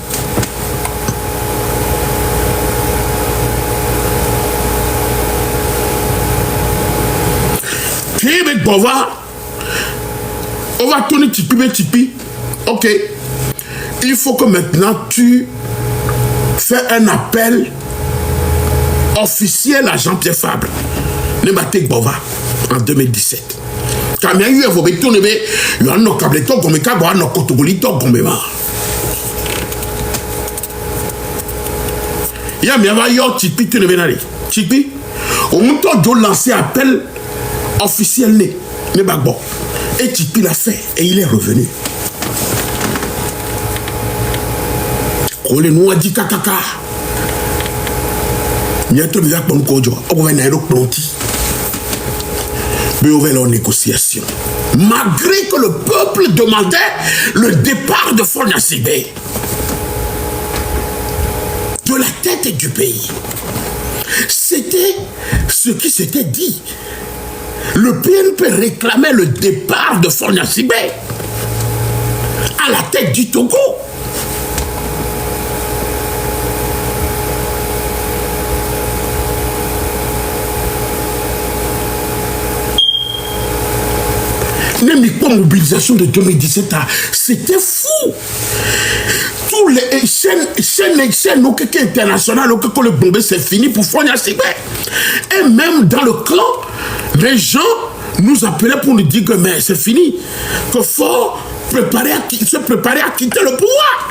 [SPEAKER 1] On va tourner Tipi. Ok. Il faut que maintenant tu fais un appel officiel à Jean-Pierre Fabre. Ne battez Bova en 2017. Quand il y a eu un vobeton, il y a un câbleton comme il y a un cotogolito comme il y a un Tipi, tu ne viens pas. Tipi, au moment de lancer appel officiel ne bagbo. Et Tipi l'a fait et il est revenu. Kole nous a dit kakaka. Bientôt nous avons kojo. On va naïro pronti. Mais on va en négociation. Malgré que le peuple demandait le départ de Fonia Sibé de la tête du pays. C'était ce qui s'était dit. Le PNP réclamait le départ de Fonia Sibé à la tête du Togo. Même la mobilisation de 2017, c'était fou. Tous les chaînes internationales, que le bombé c'est fini pour Fonia Sibé. Et même dans le clan, les gens nous appelaient pour nous dire que mais c'est fini, qu'il faut se préparer à quitter le pouvoir.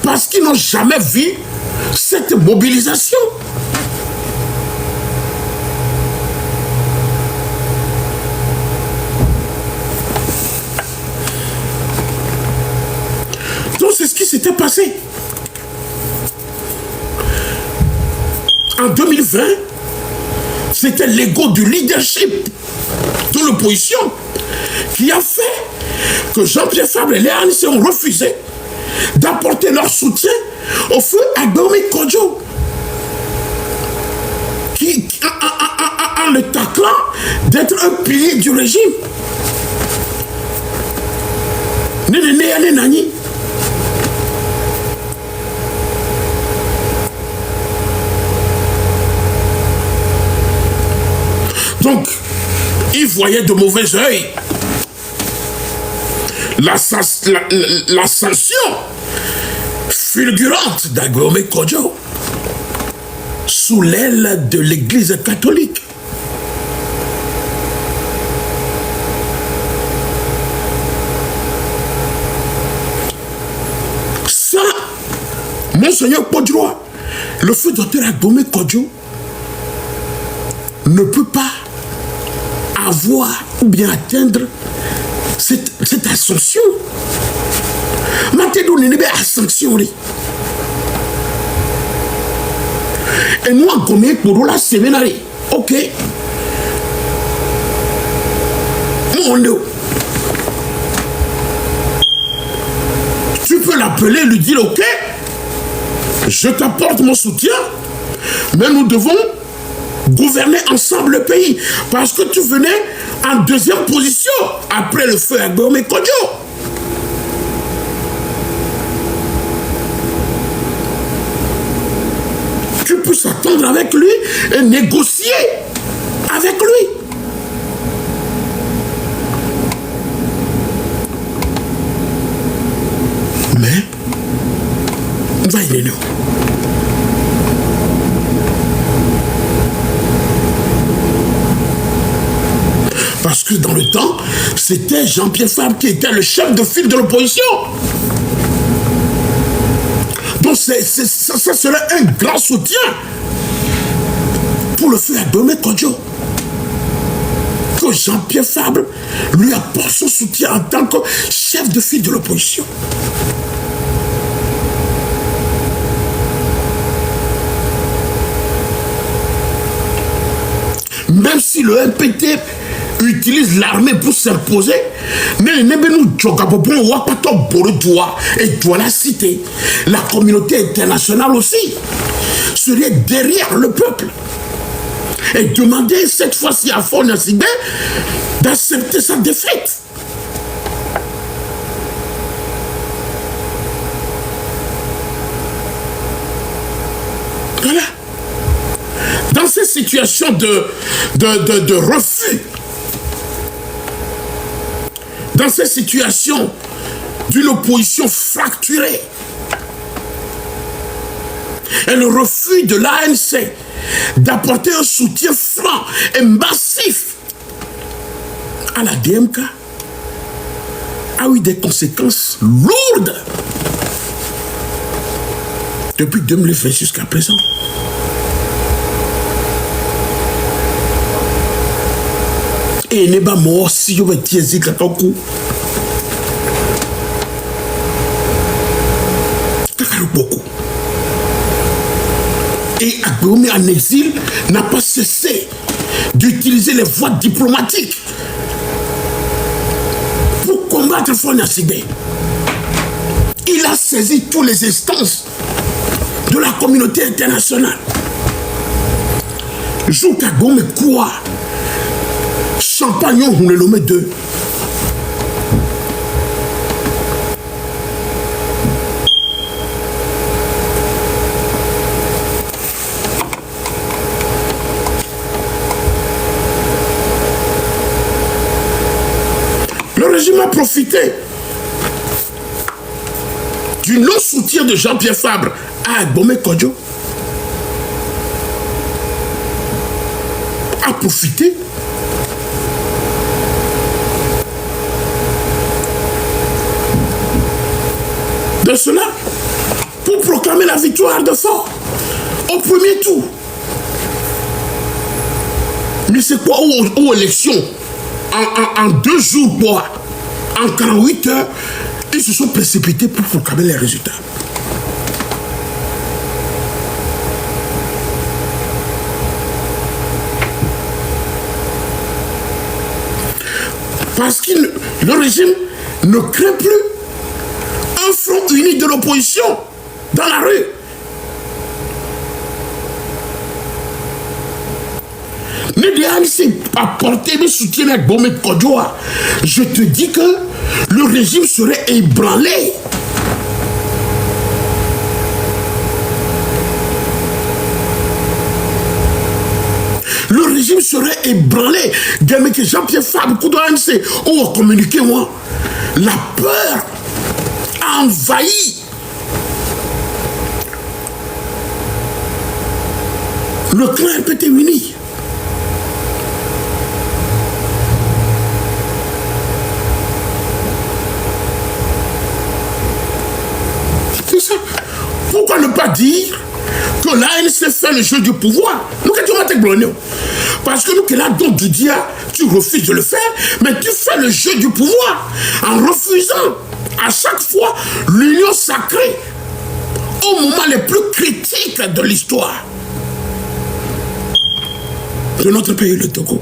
[SPEAKER 1] Parce qu'ils n'ont jamais vu cette mobilisation. Donc c'est ce qui s'était passé. En 2020, c'était l'ego du leadership de l'opposition qui a fait que Jean-Pierre Fabre et Léa Anissé ont refusé d'apporter leur soutien au feu Agbome Kodjo en le taclant d'être un pilier du régime. Nani. Donc, il voyait de mauvais œil l'ascension fulgurante d'Agbome Kodjo sous l'aile de l'Église catholique. Ça, Monseigneur Kodjo, le feu docteur Agbome Kodjo ne peut pas avoir ou bien atteindre cette ascension. Maintenant, nous avons ascension. Et nous avons combien pour la semaine. Ok. Tu peux l'appeler, lui dire ok, je t'apporte mon soutien, mais nous devons gouverner ensemble le pays. Parce que tu venais en deuxième position après le feu Agbome Kodjo. Tu peux s'attendre avec lui et négocier avec lui. Mais, voyez-nous. Parce que dans le temps, c'était Jean-Pierre Fabre qui était le chef de file de l'opposition. Donc ça serait un grand soutien pour le feu Agbome Kodjo. Que Jean-Pierre Fabre lui apporte son soutien en tant que chef de file de l'opposition. Même si le MPT utilise l'armée pour s'imposer, et la cité, la communauté internationale aussi serait derrière le peuple et demander cette fois-ci à Faure Gnassingbé d'accepter sa défaite. Voilà. Dans ces situations de refus, dans ces situations d'une opposition fracturée, et le refus de l'ANC d'apporter un soutien franc et massif à la DMK a eu des conséquences lourdes depuis 2020 jusqu'à présent. Et n'est pas mort si je veux dire que beaucoup. Et Agbome en exil n'a pas cessé d'utiliser les voies diplomatiques pour combattre Faure Gnassingbé. Il a saisi toutes les instances de la communauté internationale. Joue Agbome quoi? Champagnon, on le nomme deux. Le régime a profité du non-soutien de Jean-Pierre Fabre à Agbome Kodjo. A profité de cela pour proclamer la victoire de Faure au premier tour. Mais c'est quoi aux élections en 2 jours, quoi, en 48 heures, ils se sont précipités pour proclamer les résultats. Parce que le régime ne craint plus un front uni de l'opposition dans la rue. L'idéal, c'est apporter le soutien à Agbome Kodjo. Je te dis que le régime serait ébranlé. Le régime serait ébranlé. Jean-Pierre Fabre, on a communiqué, moi. la peur a envahi le clan RPT uni. C'est ça. Pourquoi ne pas dire que l'ANC fait le jeu du pouvoir? Nous, parce que nous, que là, donc, Didia, tu refuses de le faire, mais tu fais le jeu du pouvoir en refusant à chaque fois l'union sacrée au moment les plus critiques de l'histoire de notre pays, le Togo.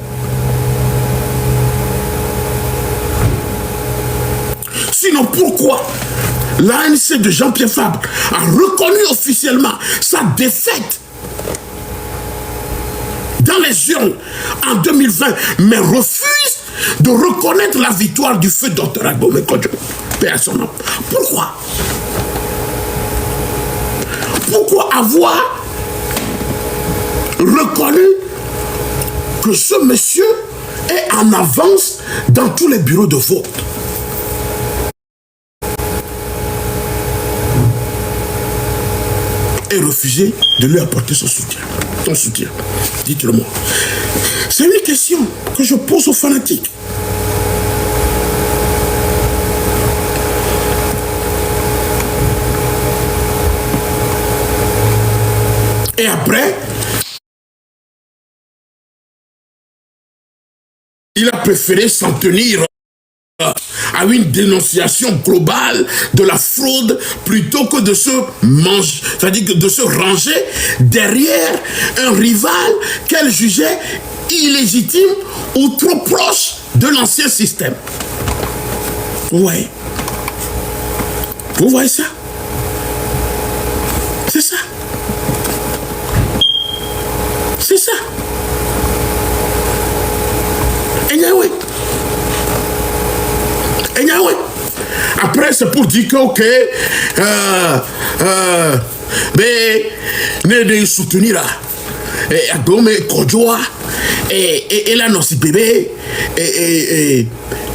[SPEAKER 1] Sinon, pourquoi l'ANC de Jean-Pierre Fabre a reconnu officiellement sa défaite dans les urnes en 2020, mais refuse de reconnaître la victoire du feu Dr Agboumé Kodjo, paix à son nom? Pourquoi? Pourquoi avoir reconnu que ce monsieur est en avance dans tous les bureaux de vote? Et refuser de lui apporter son soutien, ton soutien. Dites-le-moi. C'est une question que je pose aux fanatiques. Et après, il a préféré s'en tenir à une dénonciation globale de la fraude plutôt que de se manger, c'est-à-dire de se ranger derrière un rival qu'elle jugeait illégitime ou trop proche de l'ancien système. Vous voyez? Vous voyez ça? C'est ça. C'est ça. Et après, c'est pour dire que, ok, mais ne soutenir et Agboumé Kodjo et là non si bébé et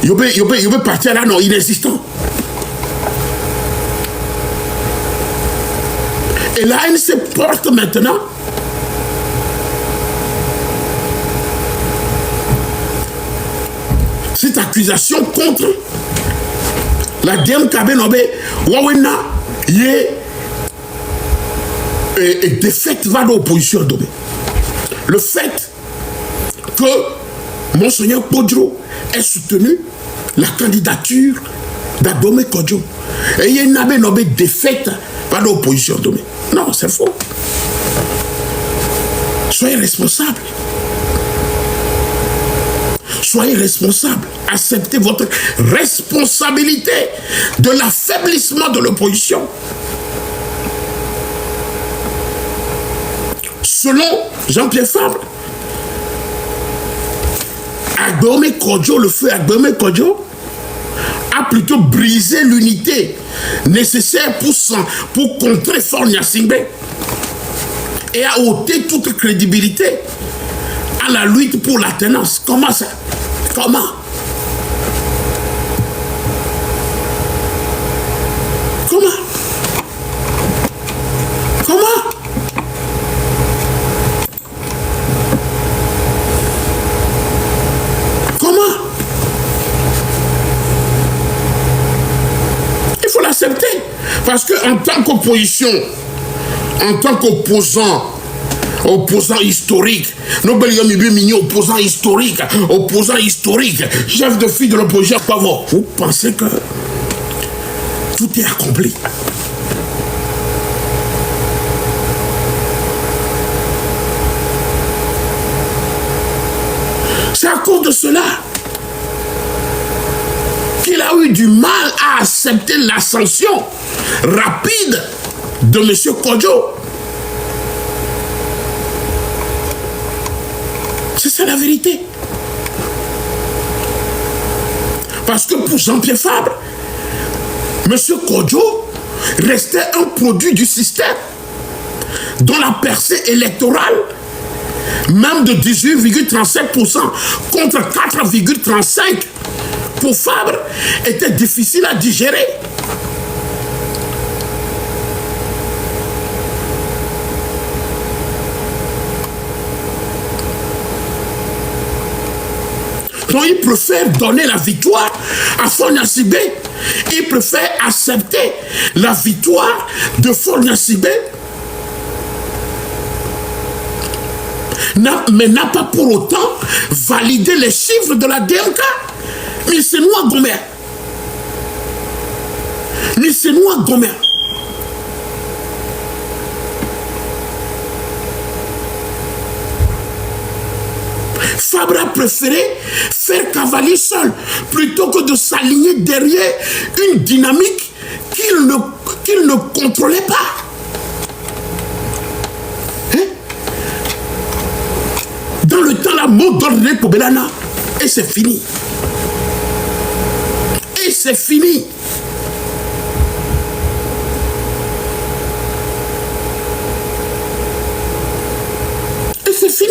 [SPEAKER 1] il veut partir là non inexistant. Et là il se porte maintenant cette accusation contre la DMKB Nobe Wawena et défaite va de l'opposition Dobé. Le fait que Monseigneur Kodjo ait soutenu la candidature d'Agboumé Kodjo et il y a une défaite va de l'opposition Dobé. Non, c'est faux. Soyez responsables. Soyez responsables. Acceptez votre responsabilité de l'affaiblissement de l'opposition. Selon Jean-Pierre Fabre, Agboumé Kodjo, le feu Agboumé Kodjo, a plutôt brisé l'unité nécessaire pour contrer Faure Gnassingbé et a ôté toute crédibilité à la lutte pour la tenance. Comment ça? Comment? Comment? Comment? Comment? Il faut l'accepter. Parce qu'en tant qu'opposition, en tant qu'opposant historique, opposant historique, chef de file de l'opposition, vous pensez que tout est accompli? C'est à cause de cela qu'il a eu du mal à accepter l'ascension rapide de M. Kodjo. C'est ça la vérité. Parce que pour Jean-Pierre Fabre, M. Kodjo restait un produit du système dont la percée électorale, même de 18,37% contre 4,35% pour Fabre était difficile à digérer. Donc il préfère donner la victoire à Fornasibé. Il préfère accepter la victoire de Fornasibé, mais n'a pas pour autant validé les chiffres de la DMK. Mais c'est nous à Gomer. Mais c'est nous à Gomer. Fabre a préféré faire cavalier seul plutôt que de s'aligner derrière une dynamique qu'il ne contrôlait pas. Hein? Dans le temps, la mort d'ordre pour Belana. Et c'est fini. Et c'est fini. Et c'est fini.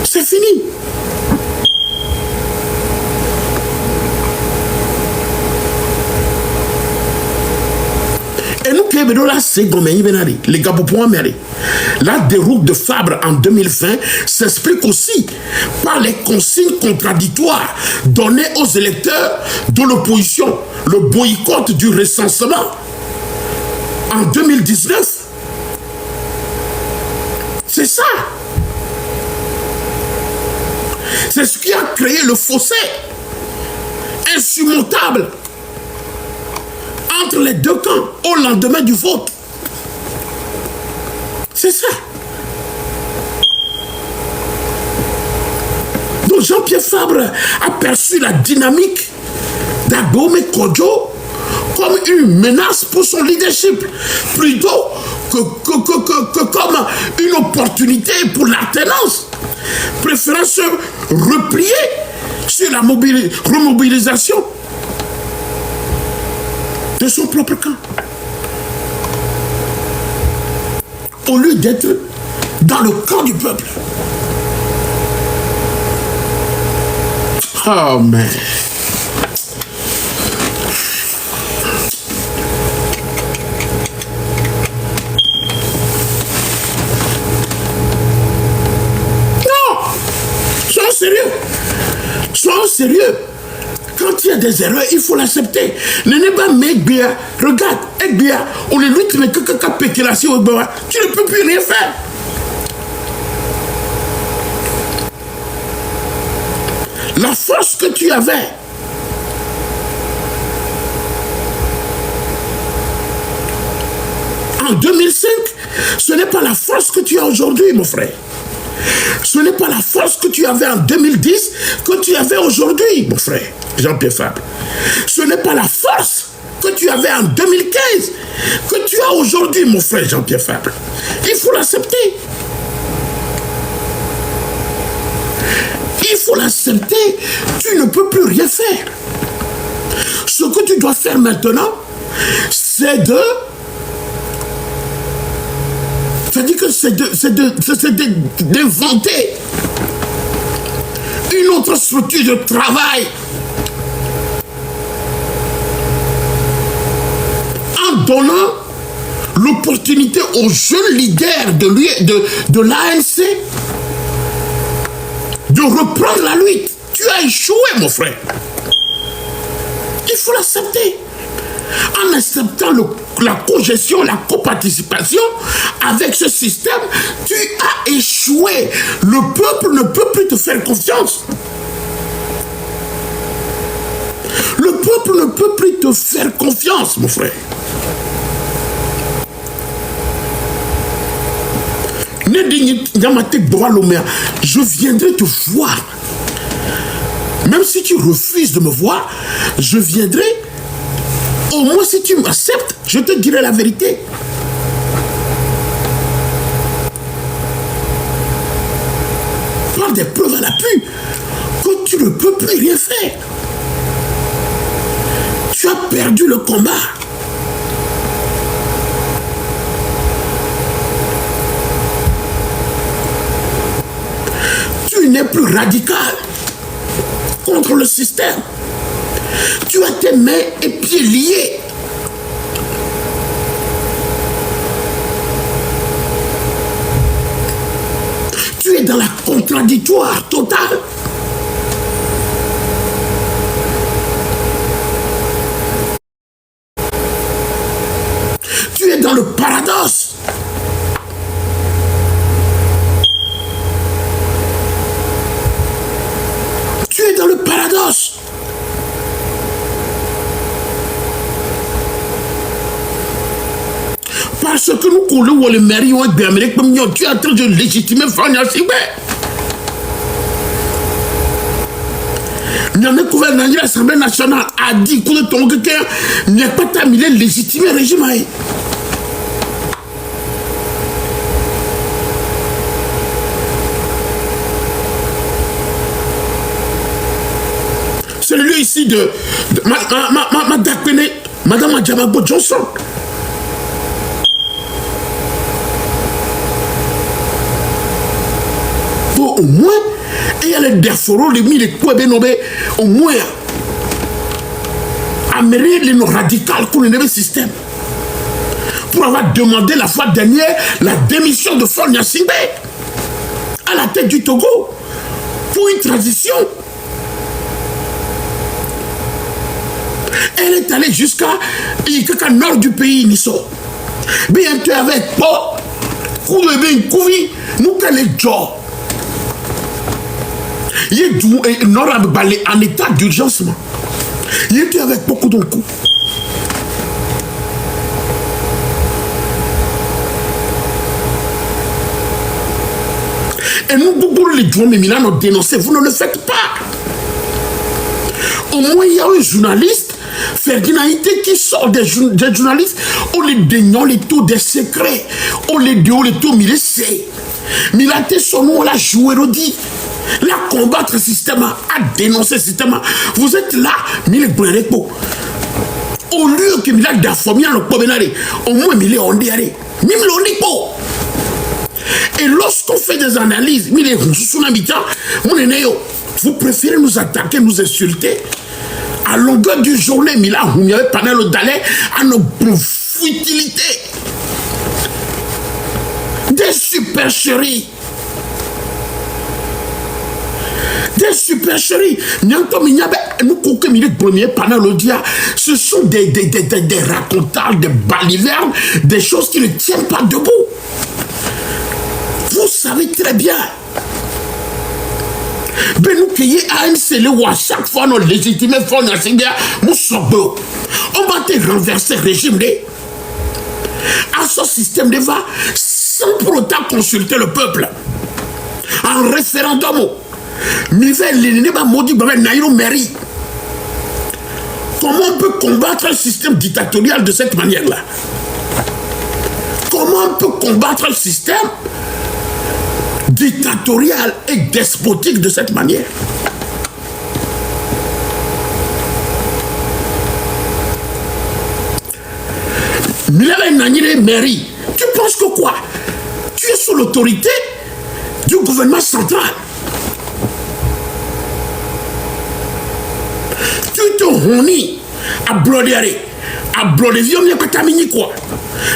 [SPEAKER 1] C'est fini. Et nous qui avons là, c'est comme les gars pour mériter. La déroute de Fabre en 2020 s'explique aussi par les consignes contradictoires données aux électeurs de l'opposition, le boycott du recensement en 2019. C'est ça. C'est ce qui a créé le fossé insurmontable entre les deux camps au lendemain du vote. C'est ça. Donc Jean-Pierre Fabre a perçu la dynamique d'Agome Kodjo comme une menace pour son leadership, plutôt que comme une opportunité pour l'alternance, préférant se replier sur la remobilisation de son propre camp, au lieu d'être dans le camp du peuple. Oh, man. Sois sérieux. Quand il y a des erreurs, il faut l'accepter. Ne pas m'aider. Regarde, Egbia, on est lutte, mais tu ne peux plus rien faire. La force que tu avais en 2005, ce n'est pas la force que tu as aujourd'hui, mon frère. Ce n'est pas la force que tu avais en 2010 que tu avais aujourd'hui, mon frère Jean-Pierre Fabre. Ce n'est pas la force que tu avais en 2015 que tu as aujourd'hui, mon frère Jean-Pierre Fabre. Il faut l'accepter. Il faut l'accepter. Tu ne peux plus rien faire. Ce que tu dois faire maintenant, c'est c'est-à-dire que c'est d'inventer une autre structure de travail en donnant l'opportunité aux jeunes leaders de l'ANC de reprendre la lutte. Tu as échoué, mon frère. Il faut l'accepter. En acceptant la cogestion, la coparticipation avec ce système, tu as échoué. Le peuple ne peut plus te faire confiance. Le peuple ne peut plus te faire confiance, mon frère. Je viendrai te voir. Même si tu refuses de me voir, je viendrai. Au moins, si tu m'acceptes, je te dirai la vérité. Par des preuves à l'appui que tu ne peux plus rien faire. Tu as perdu le combat. Tu n'es plus radical contre le système. Tu as tes mains et pieds liés. Tu es dans la contradictoire totale. Tu es dans le paradoxe. Tu es dans le paradoxe. Parce que nous coulons le mairie, tu es en train de légitimer Fania Sibé. Nous avons couvert l'Assemblée nationale a dit que ton quelqu'un n'est pas terminé légitimer le régime. C'est le lieu ici de Madame Adjamabo Johnson. Au moins, il y a les déforos, les mille, les Kouébénobé, au moins, amener les radicaux pour le système. Pour avoir demandé la fois dernière la démission de Fania Sibé à la tête du Togo pour une transition. Elle est allée jusqu'à le nord du pays, Nisso. Bientôt avec Pau, Kouvi, nous qu'elle est Joe. Il est en état d'urgence. Il était avec beaucoup de coups. Et nous, les gens, mais nous dénoncé, vous ne le faites pas. Au moins, il y a un journaliste, Ferdinand Ité, qui sort des journalistes, on les dénion les taux des secrets, on les dénion les taux, mais il sait. Mais il a été son nom, on l'a joué, on dit. Là, combattre le système, à dénoncer le système. Vous êtes là, mais les blancs, au lieu que Mila d'Afomia, le promenade, au moins, il est en diarrhée. Même l'onipo. Et lorsqu'on fait des analyses, vous préférez nous attaquer, nous insulter. À longueur du journée, Mila, vous n'y avez pas d'aller à nos futilités. Des supercheries. Des supercheries. Ce sont des racontages, des balivernes, des choses qui ne tiennent pas debout. Vous savez très bien. Ben nous qui ANC le à chaque fois nous légitimer fond na singa nous sommes on va te renverser le régime à ce système de va sans pour autant consulter le peuple en référendum. Comment on peut combattre un système dictatorial de cette manière-là? Comment on peut combattre un système dictatorial et despotique de cette manière? Mairie, tu penses que quoi? Tu es sous l'autorité du gouvernement central. Tu te honnis à Blodéré. À Blodéré, on n'y a pas tamini quoi.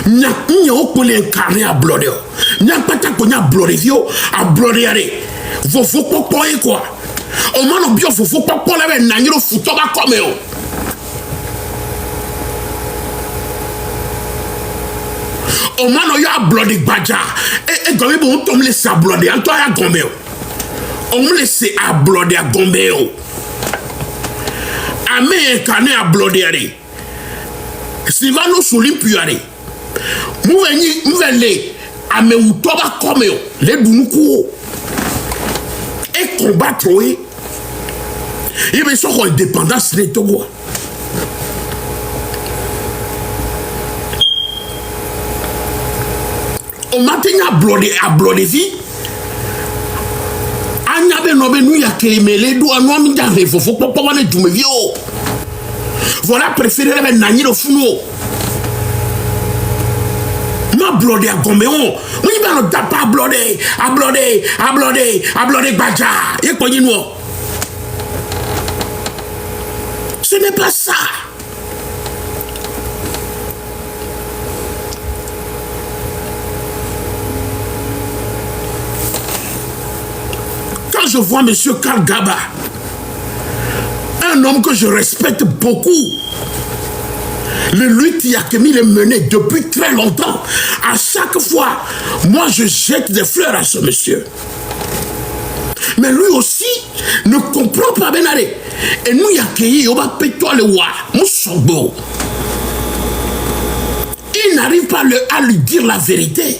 [SPEAKER 1] Il n'y a aucun incarné à Blodéré. Il n'y a pas tamini à Blodéré. À Blodéré. Vous faut pas quoi. On m'a dit qu'il faut pas pour la naniro fouto ba comme eux. On m'a dit à Blodéré Badja. Et quand même on tombe les à Blodéré. En toi à Gombe. On me laisse à Blodéré à Gombe. Amé incarné à Blodéré. Sylvano Soulim Puare. Mouvez Amé ou Toba comme eux. Les Bounoukou. Et combattre. Et bien, son indépendance des Togo. On matin à Blodévi. Voilà, préféré avec Nani le Founo. Ma blodé à Gombéon. Oui, on t'a pas ablodé, Badja. Et quoi, ce n'est pas ça. Quand je vois M. Karl Gaba, un homme que je respecte beaucoup, le lutte Yakemi le menait depuis très longtemps. À chaque fois, moi je jette des fleurs à ce monsieur. Mais lui aussi ne comprend pas Benaré. Et nous Yakemi, on va péter le roi, Moussobo. Il n'arrive pas à lui dire la vérité.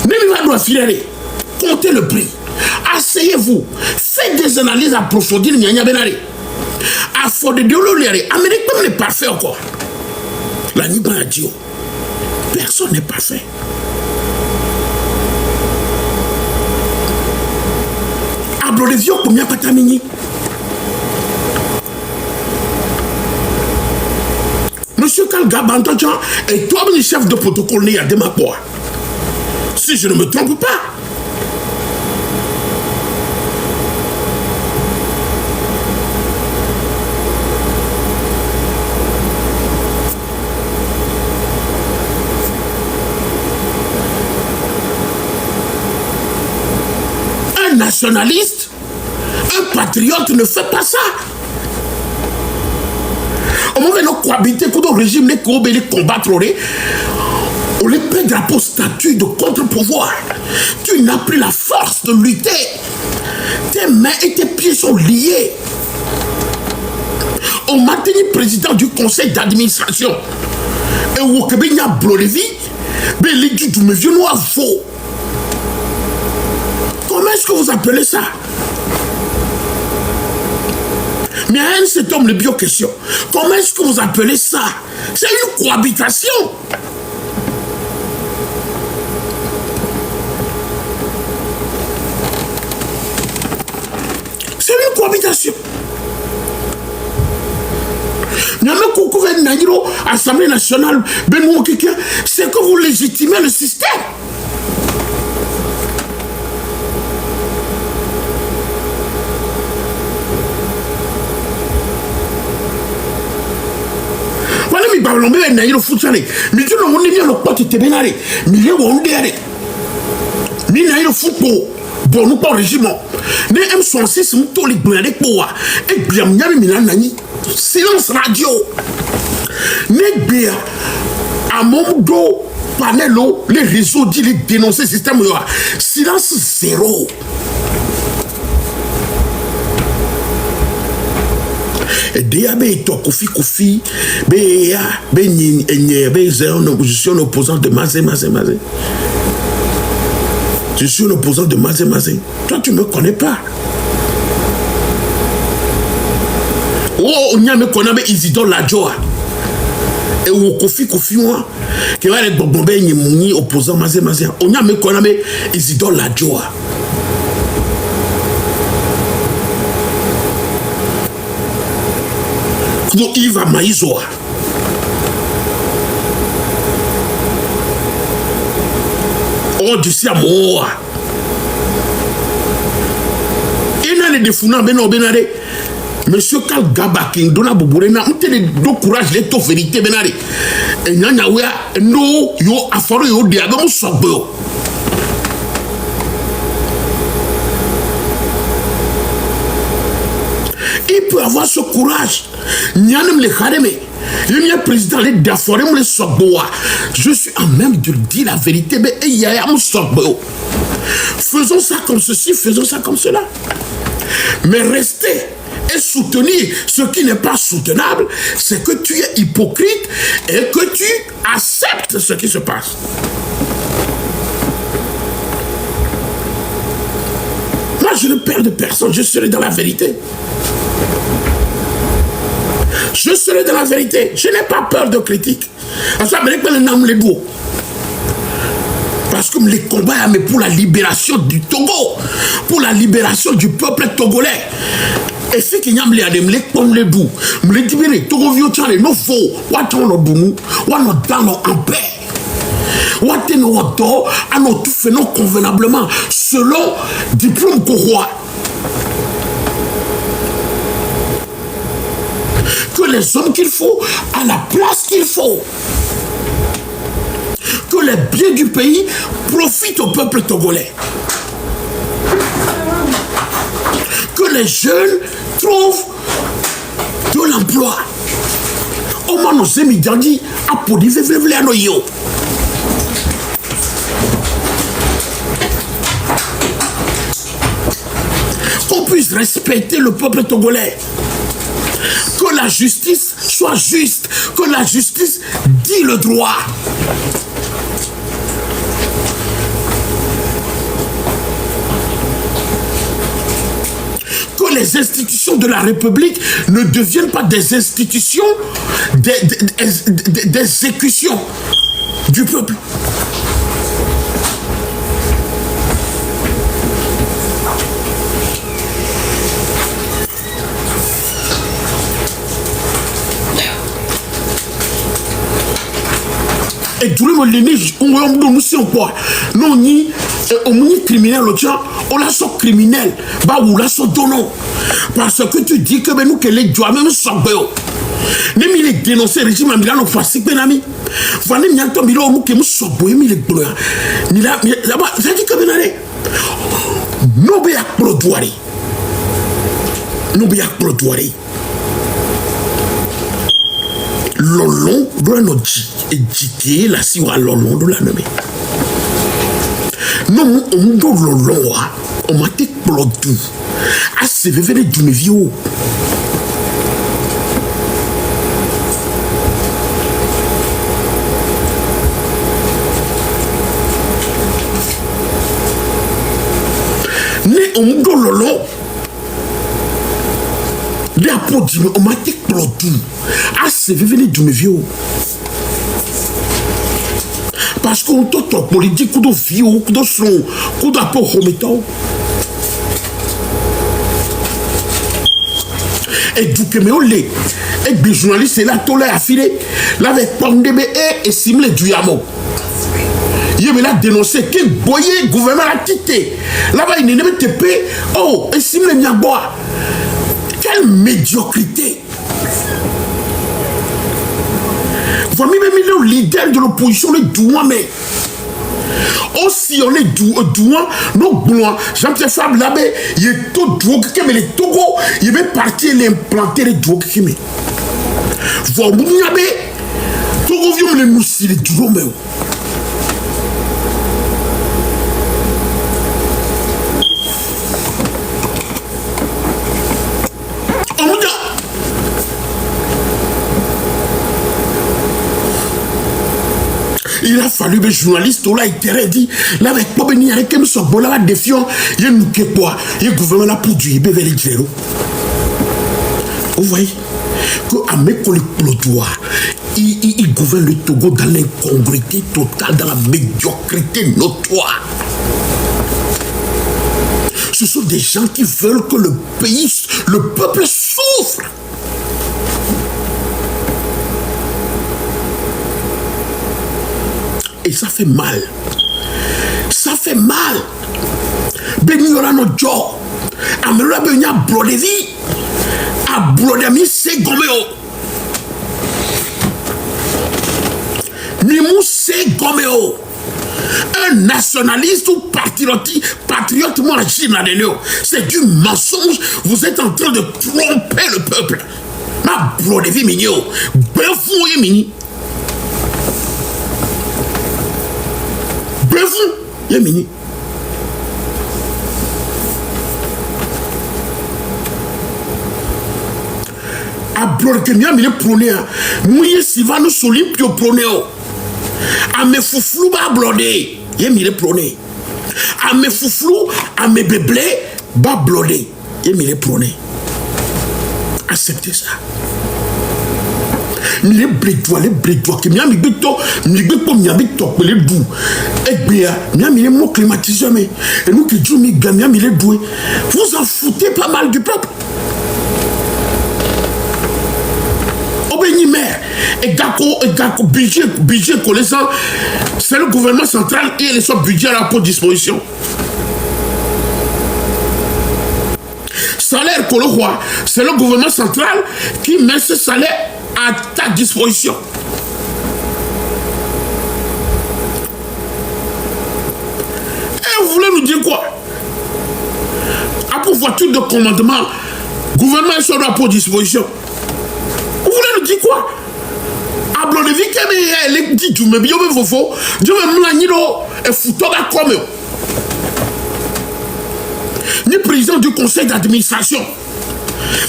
[SPEAKER 1] Même doit filer. Comptez le prix. Asseyez-vous. Faites des analyses approfondies. À fond de l'Amérique n'est pas parfait encore. La Niba a dit, personne n'est parfait. Abrolévion, combien Patamini? Monsieur Kalgaba est toi le chef de protocole à Demapoa. Si je ne me trompe pas. Un nationaliste, un patriote ne fait pas ça. On va nous cohabiter pour le régime, les combattre. On les paie drapeau statut de contre-pouvoir. Tu n'as plus la force de lutter. Tes mains et tes pieds sont liés. On m'a tenu président du conseil d'administration. Et au Québec, il y a Blolevi, mais les du me vieux noir faux. Comment est-ce que vous appelez ça? Mais à cet homme, le bio-question. Comment est-ce que vous appelez ça? C'est une cohabitation. C'est une cohabitation. Assemblée nationale, c'est que vous légitimez le système. Bon, nous pas régiment. Mais M66, nous tous les blindés pour et bien, silence radio. Mais bien, à mon dos, panelo, les réseaux disent les dénoncer le système. Silence zéro. Et déjà, Kofi, je suis un opposant de Mazé. Je suis un opposant de Mazé. Toi, tu ne me connais pas. Oh, on y a me connaît Isidore Ladjoa. Et au Kofi, moi, qui va être bombé, ni opposant Mazé. On y a me connaît Isidore Ladjoa. Yves Maïzoa. Oh, tu sais, moi. Il n'a les défounants, Benare. Monsieur Karl Gaba, qui donne à Bourena, on te donne courage, les taux vérité, Benare. Et n'y a no, yo, affaire, yo, diable, sobo. Il peut avoir ce courage. Nyanem le khareme. Il y a président les daforem le soboa. Je suis en même de dire la vérité, mais il y a un sobo. Faisons ça comme ceci, faisons ça comme cela. Mais rester et soutenir ce qui n'est pas soutenable, c'est que tu es hypocrite et que tu acceptes ce qui se passe. Moi, je ne perds de personne, je serai dans la vérité. Je serai dans la vérité. Je n'ai pas peur de critiques. Parce que les combats mais pour la libération du Togo, pour la libération du peuple togolais. Et ce qui y a les comme les doux, les Togo vieux les nos faux, what on a nous, what on a en paix. à nous tout faisons convenablement, selon diplôme roi. Que les hommes qu'il faut, à la place qu'il faut. Que les biens du pays profitent au peuple togolais. Que les jeunes trouvent de l'emploi. Au moins, nous avons dit à Podi, à nos yo. Qu'on puisse respecter le peuple togolais. Que la justice soit juste. Que la justice dit le droit. Que les institutions de la République ne deviennent pas des institutions d'exécution du peuple. Et tout le monde nous sommes quoi? Non, ni criminel, on l'a son criminel, bah ou la son dono. Parce que tu dis que nous que les doigts même sont beaux. Nem il est dénoncé régime amiral au facile penami. Voilà n'y a pas mis l'homme que nous sommes beaux, mais les bleus. Ni là, là-bas, ça dit que benare. Nous bien produire. Nous bien produire. Lolon, Branoji, et Djiki, la siwa Lolon de la nommé. Non, on doit Lolon, on m'a dit Plodou. Ah, c'est vévé d'une vieux. Né, on doit Lolon. Les applaudis, on m'a dit Plodou. Ah, c'est vévé d'une vieux. Parce qu'on t'entend politique, qu'on doit vivre, qu'on doit son, qu'on doit pas remettre. Et du que me olé, et des journalistes là, tout là affilé, là avec Pandebe et Simle du Yamo. Il me l'a dénoncé, qu'il boyait, le gouvernement l'a quitté. Là-bas, il n'est pas TP, oh, et Simle Niabois. Quelle médiocrité! Voilà, même le leader de l'opposition, les douans, mais aussi on est douans, nos blancs, Jean-Pierre Fab là-bas, il est tout douan, mais les Togo, il va partir et implanter les douans qui me. Voilà, Togo vient les moussis, les douans, mais. Il a fallu que les journalistes là étaient dit là avec pas venir avec un son bon là défiant il y a nous que quoi il gouvernement là pour du bébé les zéro vous voyez que à mes collègues il gouverne le Togo dans l'incongruité totale, dans la médiocrité notoire. Ce sont des gens qui veulent que le pays, le peuple souffre. Et ça fait mal. Ça fait mal. Beniola no jo. Amela benya brodevi. A brodemi se gomeo. Nimou se gomeo. Un nationaliste ou patriote moi c'est du mensonge. Vous êtes en train de tromper le peuple. Ma brodevi mignon. Ben fou mini. Bref, Yemini. A bloqué mieux mais prôné. Mouye siva nous solim pio prôné. A me fouflou ba blodé. Yemini prôné. A me fouflou, a me béblé ba blodé. Yemini prôné. Acceptez ça. Les blédois qui m'y a mis bito, m'y bito m'y a mis top les doux. Et bien, m'y a mis les mots climatisés mais et nous qui jouons m'y a mis les doués. Vous en foutez pas mal du peuple. Obéni mère Et Gako, budget connaissant, c'est le gouvernement central et les autres budgets à pour disposition. Salaire pour le roi, c'est le gouvernement central qui met ce salaire à ta disposition. Et vous voulez nous dire quoi? Après voiture de commandement, gouvernement est sur pour disposition. Vous voulez nous dire quoi? Ablo de vie qui est dit du même bio me faut je me mlaniro et foutoga comme ni président du conseil d'administration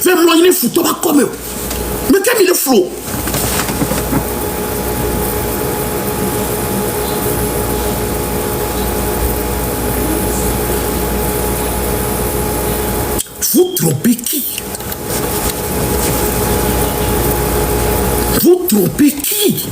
[SPEAKER 1] fait mlaniro foutoga comme mais comme il est flou vous trompez qui? Vous trompez qui?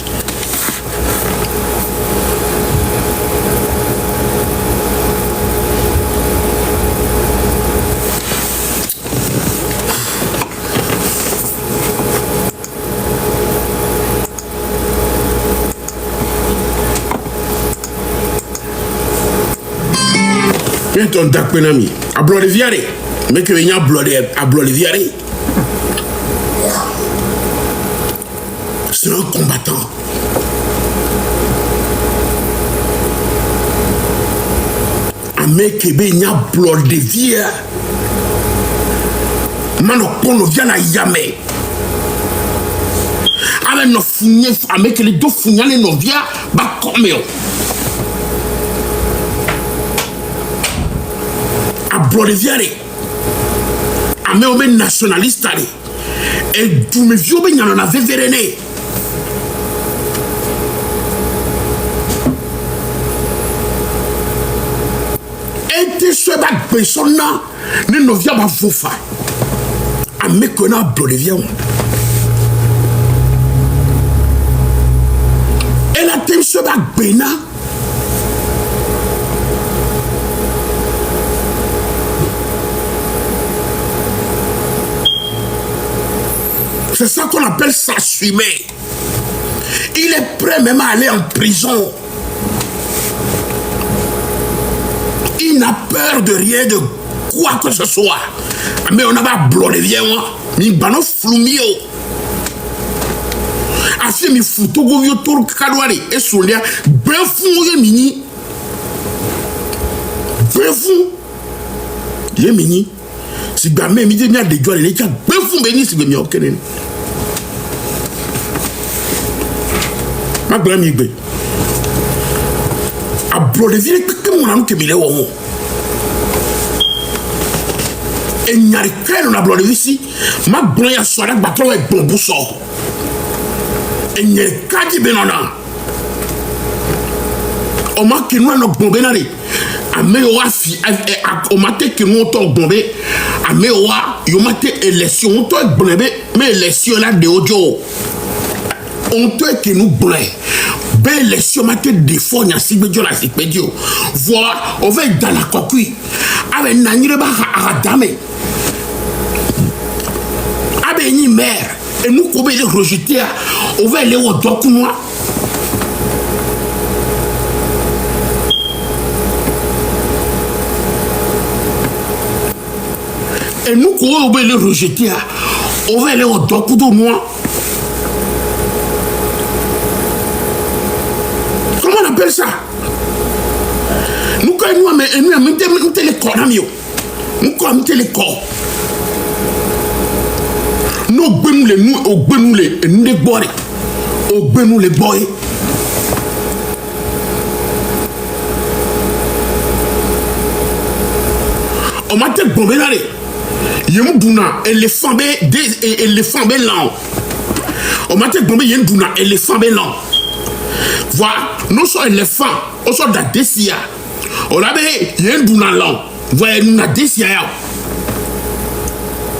[SPEAKER 1] Viens ton dak penami. A blode viare. Mais que vient à blode viare. C'est un combattant. Un mec qui est un blode viare. Mano kono vient à yame. Avec nos fougnés, avec les deux fougnés, nos vies, bah comme eux. A blode viare. A me ome nationaliste ali. Et du me vieux ben y'en avait véréné. Et te ce bac personne ne nous vient pas vous faire. A me connaît blode viare. Et la thème ce bac bena. C'est ça qu'on appelle s'assumer. Il est prêt même à aller en prison. Il n'a peur de rien, de quoi que ce soit. Mais on n'a pas blonde bien, mais il a flumio. Afin mi foutu govio tour kadwari et solia befu mini. Befu. Yemini. Si gamé mi dit bien de joie les cas befu beni si bien okenen. Ma grand migbe. A blode vie que mon am que mi le wo. Et nyari kay na blode ici, ma blan ya soira batro e bombu so. Et nyari kadi benona. O ma ki no no bombe na re. A me wa fi o ma te ki no to bombe. A me wa yo ma te élection to bombe mais élection là de ojo. On te que nous blé. Ben les sommatés des fonds n'a si bédio la si bédio. Voir, on va être dans la coquille. Avec Nanireba Aradame. Avec une mère. Et nous, comme les rejeter, on va aller au document. Et nous, comme on va les rejeter, on va aller au document. Comment on appelle ça? Nous, quand nous avons les corps, nous avons les corps. Nous avons les boys. Les boys. On m'a dit bon, ben allez. Yembouna, éléphant blanc. On m'a dit bon, ben yembouna, éléphant blanc. Voilà, nous sommes éléphants, nous sommes dans des sias. On a dit, il y a un bout dans l'an. Voilà, nous avons des sias.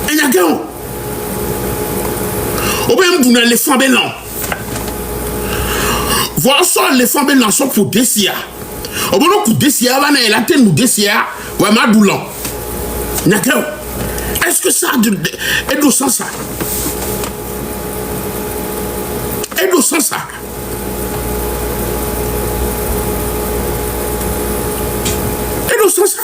[SPEAKER 1] Et il y a qu'un. On a un bout dans l'éléphant blanc. Voilà, soit l'éléphant blanc, soit pour des sias. On a un coup de sias, on a la tête de des sias. Voilà, ma doulan. Il y a qu'un. Est-ce que ça est de sens ça? Et nous sans ça. Et nous sans ça.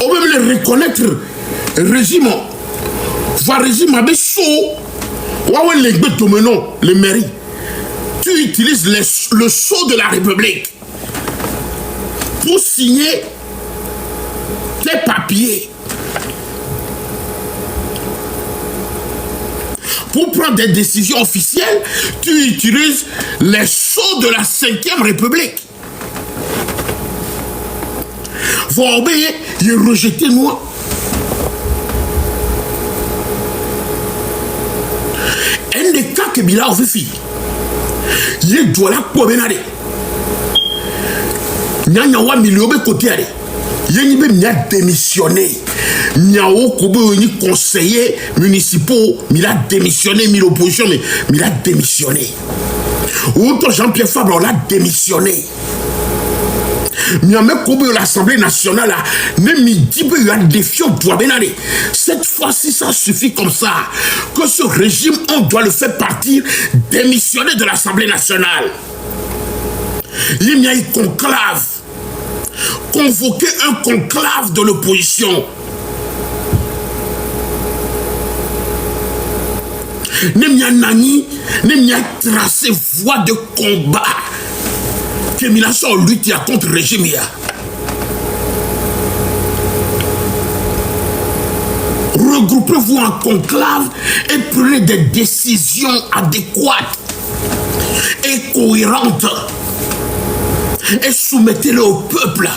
[SPEAKER 1] On peut même le reconnaître, régime, voir régime avec chaud, ou avec les bétomenons, les mairies. Tu utilises le sceau de la République pour signer tes papiers, pour prendre des décisions officielles. Tu utilises les sceaux de la 5e République. Vous obéir, il est rejeté moi. Un des cas que Bila a fait, il doit la promener. Nyanya wa miliobe côté allé. Il y a démissionné. Il y a conseiller municipaux, il a démissionné, il l'opposition, mais il a démissionné. Autant Jean-Pierre Fabre, on a démissionné. L'Assemblée nationale a défié cette fois-ci, ça suffit comme ça. Que ce régime, on doit le faire partir, démissionner de l'Assemblée nationale. Il y a eu conclave. Convoquer un conclave de l'opposition. Nemia Nani, Nemia tracé voie de combat. Que Milasso lutte contre le régime. Regroupez-vous en conclave et prenez des décisions adéquates et cohérentes. Et soumettez-le au peuple.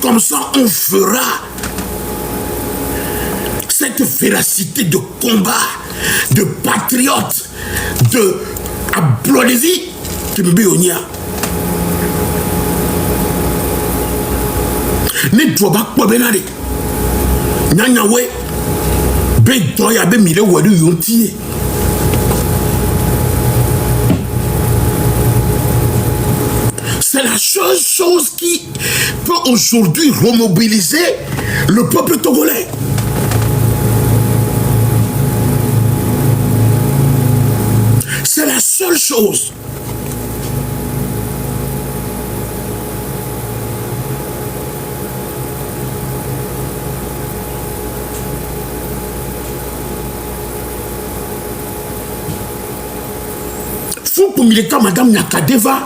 [SPEAKER 1] Comme ça, on fera cette véracité de combat, de patriote, de Ablodévi, qui me béonia. Ne doit pas quoi benade. Nyanyawe, ben doya ben mille wadu yonti. C'est la seule chose qui peut aujourd'hui remobiliser le peuple togolais. C'est la seule chose. Faut pour Mileka, Madame Nyakadeva,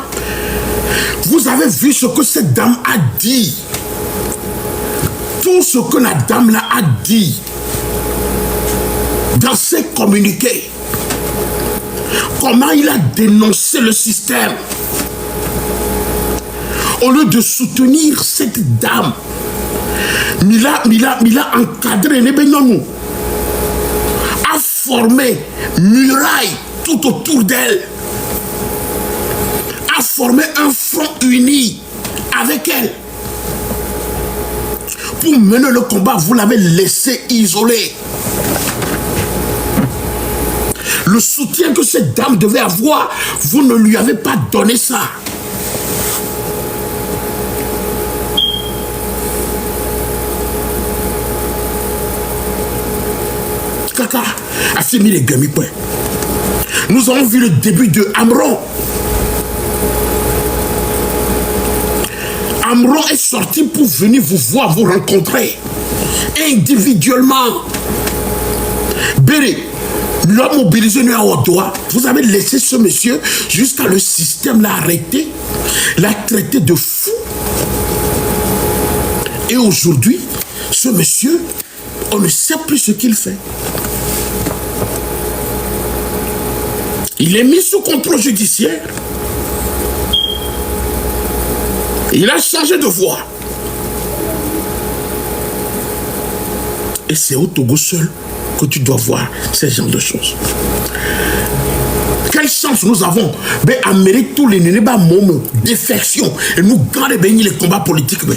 [SPEAKER 1] vous avez vu ce que cette dame a dit. Tout ce que la dame là a dit dans ses communiqués. Comment il a dénoncé le système. Au lieu de soutenir cette dame, Mila encadré Nebenyonou, a formé muraille tout autour d'elle, a formé un front uni avec elle. Pour mener le combat, vous l'avez laissé isolé. Le soutien que cette dame devait avoir, vous ne lui avez pas donné ça. Kaka a fait mis les gamins. Nous avons vu le début de Amron. Amron est sorti pour venir vous voir, vous rencontrer individuellement. Béré, lui a mobilisé nous à Ottawa. Vous avez laissé ce monsieur jusqu'à le système l'a arrêté, l'a traité de fou. Et aujourd'hui, ce monsieur, on ne sait plus ce qu'il fait. Il est mis sous contrôle judiciaire. Il a changé de voie. Et c'est au Togo seul que tu dois voir ce genre de choses. Quelle chance nous avons. Mais en Amérique, tous les nénébas mômes, défection. Et nous gardons les combats politiques. Mais.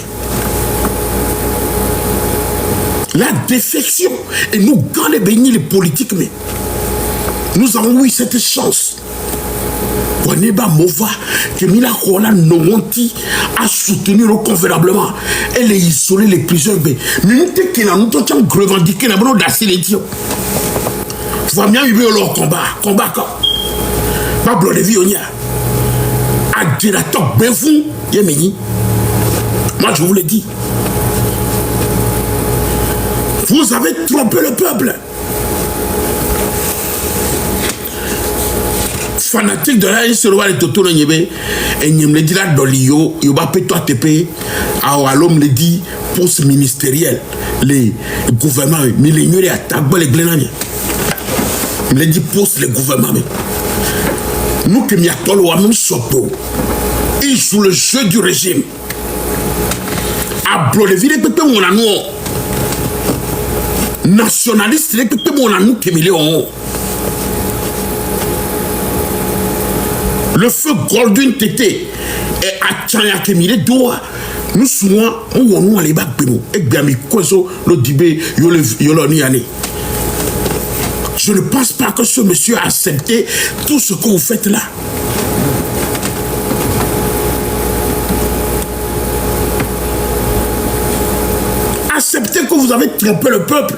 [SPEAKER 1] La défection. Et nous gardons les politiques. Mais. Nous avons eu cette chance. Waneba Mova, que Mila Kola Nongonti a soutenu convenablement. Elle est isolée les prisonniers. Mais nous avons revendiqué la bonne d'asile. Faut bien vivre leur combat. Combat quand pas bleu de vie, on y a. Adiratok Befou, Yemeni. Moi, je vous le dis. Vous avez trompé le peuple. Fanatique de la se le toto nyebe et nyem le dit là dolio yoba peto ATP à l'homme le dit poste ministériel les gouvernements millénaires et attaque les glenani le dit poste les gouvernements nous que mi atolo wa même sopo il joue le jeu du régime à blo le vile pepe mon anou nationaliste le pepe mon anou que million. Le feu Goldwyn Tété et à Tchania Kemile doit nous souvent on aller back bemo et bien mi kozo le dibé yoloni année. Je ne pense pas que ce monsieur a accepté tout ce que vous faites là. Acceptez que vous avez trompé le peuple.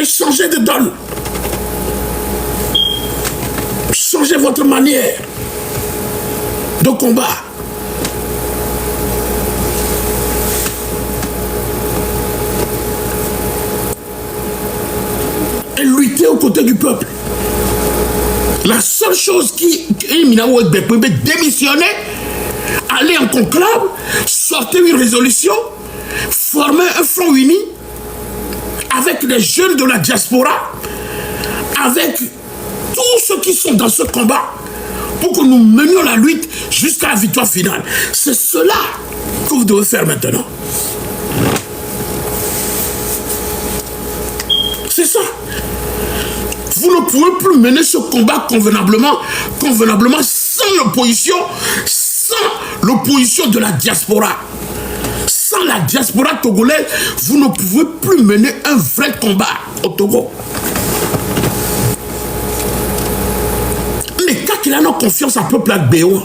[SPEAKER 1] Changez de donne. Changez votre manière de combat. Et luttez aux côtés du peuple. La seule chose qui est démissionner, aller en conclave, sortir une résolution, former un front uni avec les jeunes de la diaspora, avec tous ceux qui sont dans ce combat, pour que nous menions la lutte jusqu'à la victoire finale. C'est cela que vous devez faire maintenant. C'est ça. Vous ne pouvez plus mener ce combat convenablement sans l'opposition de la diaspora. Sans la diaspora togolaise, vous ne pouvez plus mener un vrai combat au Togo. Mais quand il a nos confiance à peuple à Béo,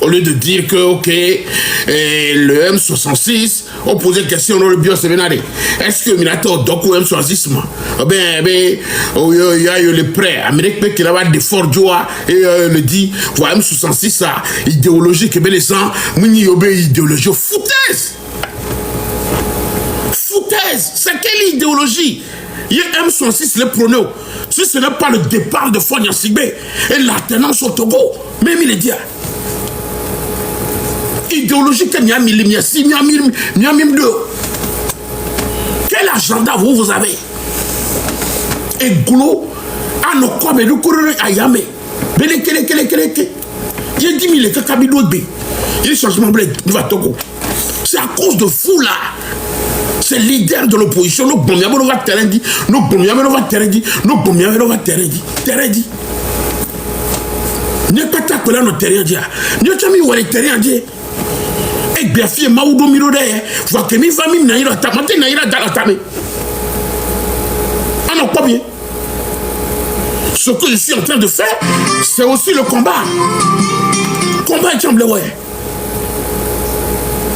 [SPEAKER 1] au lieu de dire que, ok, le M66, on posait question dans le bioséminaire. Est-ce que Minato Doko M66, il y a eu le prêt. Amérique qui a des forts joie et le dit, voilà M66, ça, idéologie, que les gens, muni yobe idéologie. Foutaise! Foutaise! C'est quelle idéologie? Il y a M66, le prono. Si ce n'est pas le départ de Fonya Sigbe et l'alternance au Togo, même il est dit. Idéologie que quel agenda vous avez? Et Goulo, à nos quoi, mais le coureur à Yame, il y a 10 000 Kakabidou B. Il y a changement bled, nous va Togo. C'est à cause de vous là. C'est leader de l'opposition. Nous bombiamo va terrain dit, nous bombiamo va terrain dit, nous bombiamo va terrain dit. Terrain dit. N'est pas ta colère notre terrain dit. N'est pas mis où les terrains dit. Et bien fait Maoudou Mirode, voit que mes familles n'aillent pas mater n'aillent dans la tame. Ah non, pas bien. Ce que je suis en train de faire, c'est aussi le combat. Combat et jambe ouais.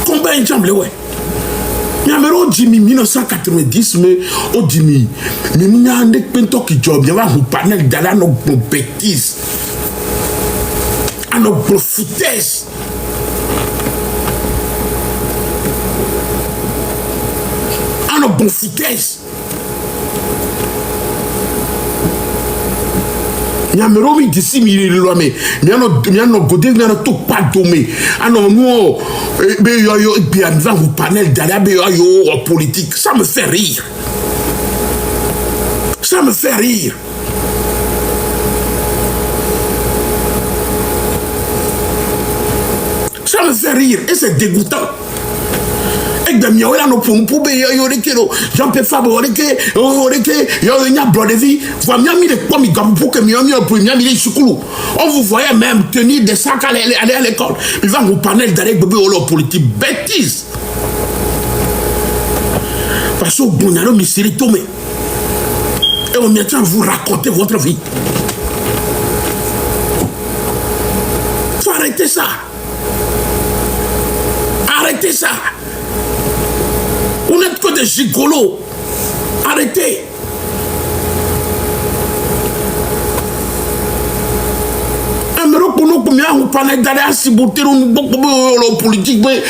[SPEAKER 1] Combat et jambe ouais. Mais au Jimmy 1990, mais au Jimmy, mais il y a un pento qui job, il y a un panel d'aller à nos bêtises, à nos foutaises. À nos bonnes foutaises. Nyamero d'ici mi lo me miano godé miano to pas domé ano nous be yo bien va vous panel d'aller be yo politique, ça me fait rire, ça me fait rire. Ça me fait rire et c'est dégoûtant. Et de mieux là nous pour Jean-Pierre Fabre on vous voyait même tenir des sacs aller à l'école. Il va vous parler d'aller bébé au politique bêtise. Parce que bon yalo misiri tomé. Et on vient vous raconter votre vie. Faut arrêter ça. Arrêtez ça. Vous n'êtes que des gigolos. Arrêtez. Vous parlez d'aller à Siboté, le politique, politique.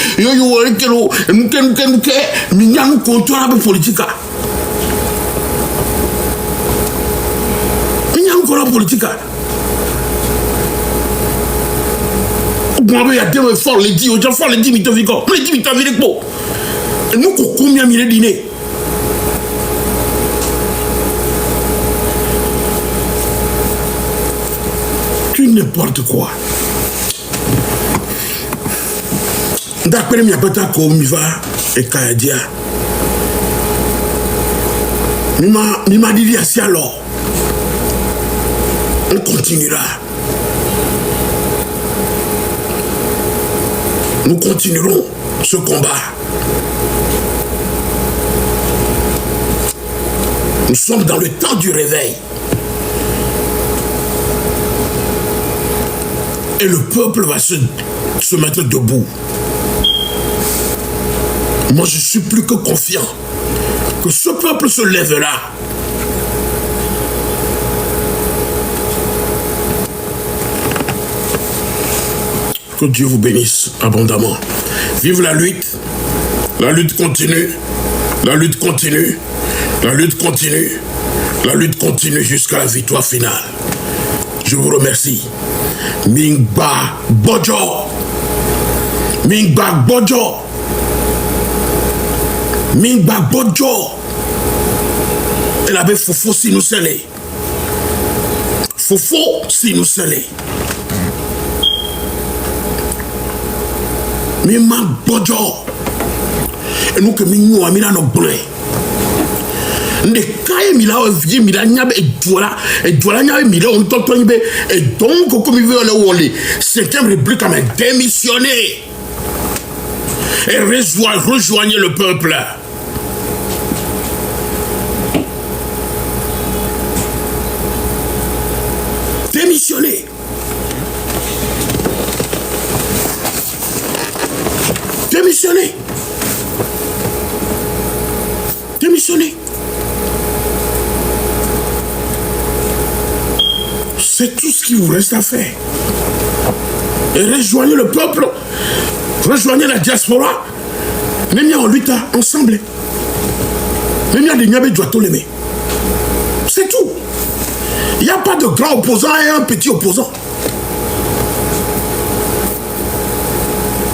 [SPEAKER 1] Politique. Il y a des efforts, les 10, les 10 les 10 et nous, combien de dîner? Tu n'importe quoi. D'après mes bêta comme va et Kayadia. Il m'a dit assez alors. On continuera. Nous continuerons ce combat. Nous sommes dans le temps du réveil. Et le peuple va se mettre debout. Moi, je suis plus que confiant que ce peuple se lèvera. Que Dieu vous bénisse abondamment. Vive la lutte. La lutte continue. La lutte continue. La lutte continue. La lutte continue jusqu'à la victoire finale. Je vous remercie. Mingba Bojo. Mingba Bojo. Mingba Bojo. Elle avait Fofo si nous scellés. Fofo si nous scellés. Mingba Bojo. Et nous que nous avons mis dans nos blés. Ne kaye mila vie mila nyabe et dola nyabe mila on totonbe et donc comme il veut le wole 5e république a démissionné et rejoignez le peuple. Démissionner. Démissionner. Démissionner. C'est tout ce qu'il vous reste à faire. Et rejoignez le peuple, rejoignez la diaspora. Même en lutte ensemble. Même des Niabé doit tout l'aimer. C'est tout. Il n'y a pas de grand opposant et un petit opposant.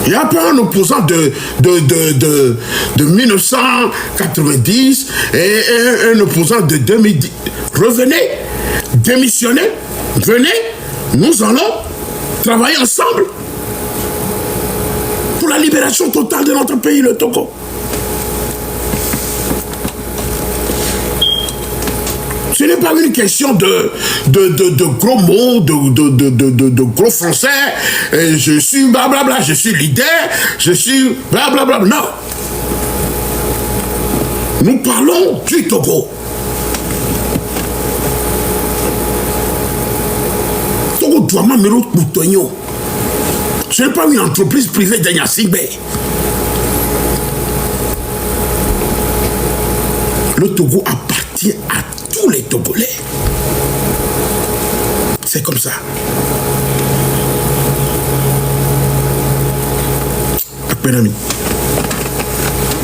[SPEAKER 1] Il n'y a pas un opposant de 1990 et un opposant de 2010. Revenez, démissionnez, venez, nous allons travailler ensemble pour la libération totale de notre pays, le Togo. Ce n'est pas une question de gros mots, de gros français. Je suis blablabla, je suis leader, je suis blablabla. Non. Nous parlons du Togo. Togo doit m'amener au Moutonio. Ce n'est pas une entreprise privée d'Anyasingbe. Le Togo appartient à tous les Togolais. C'est comme ça. Mes amis.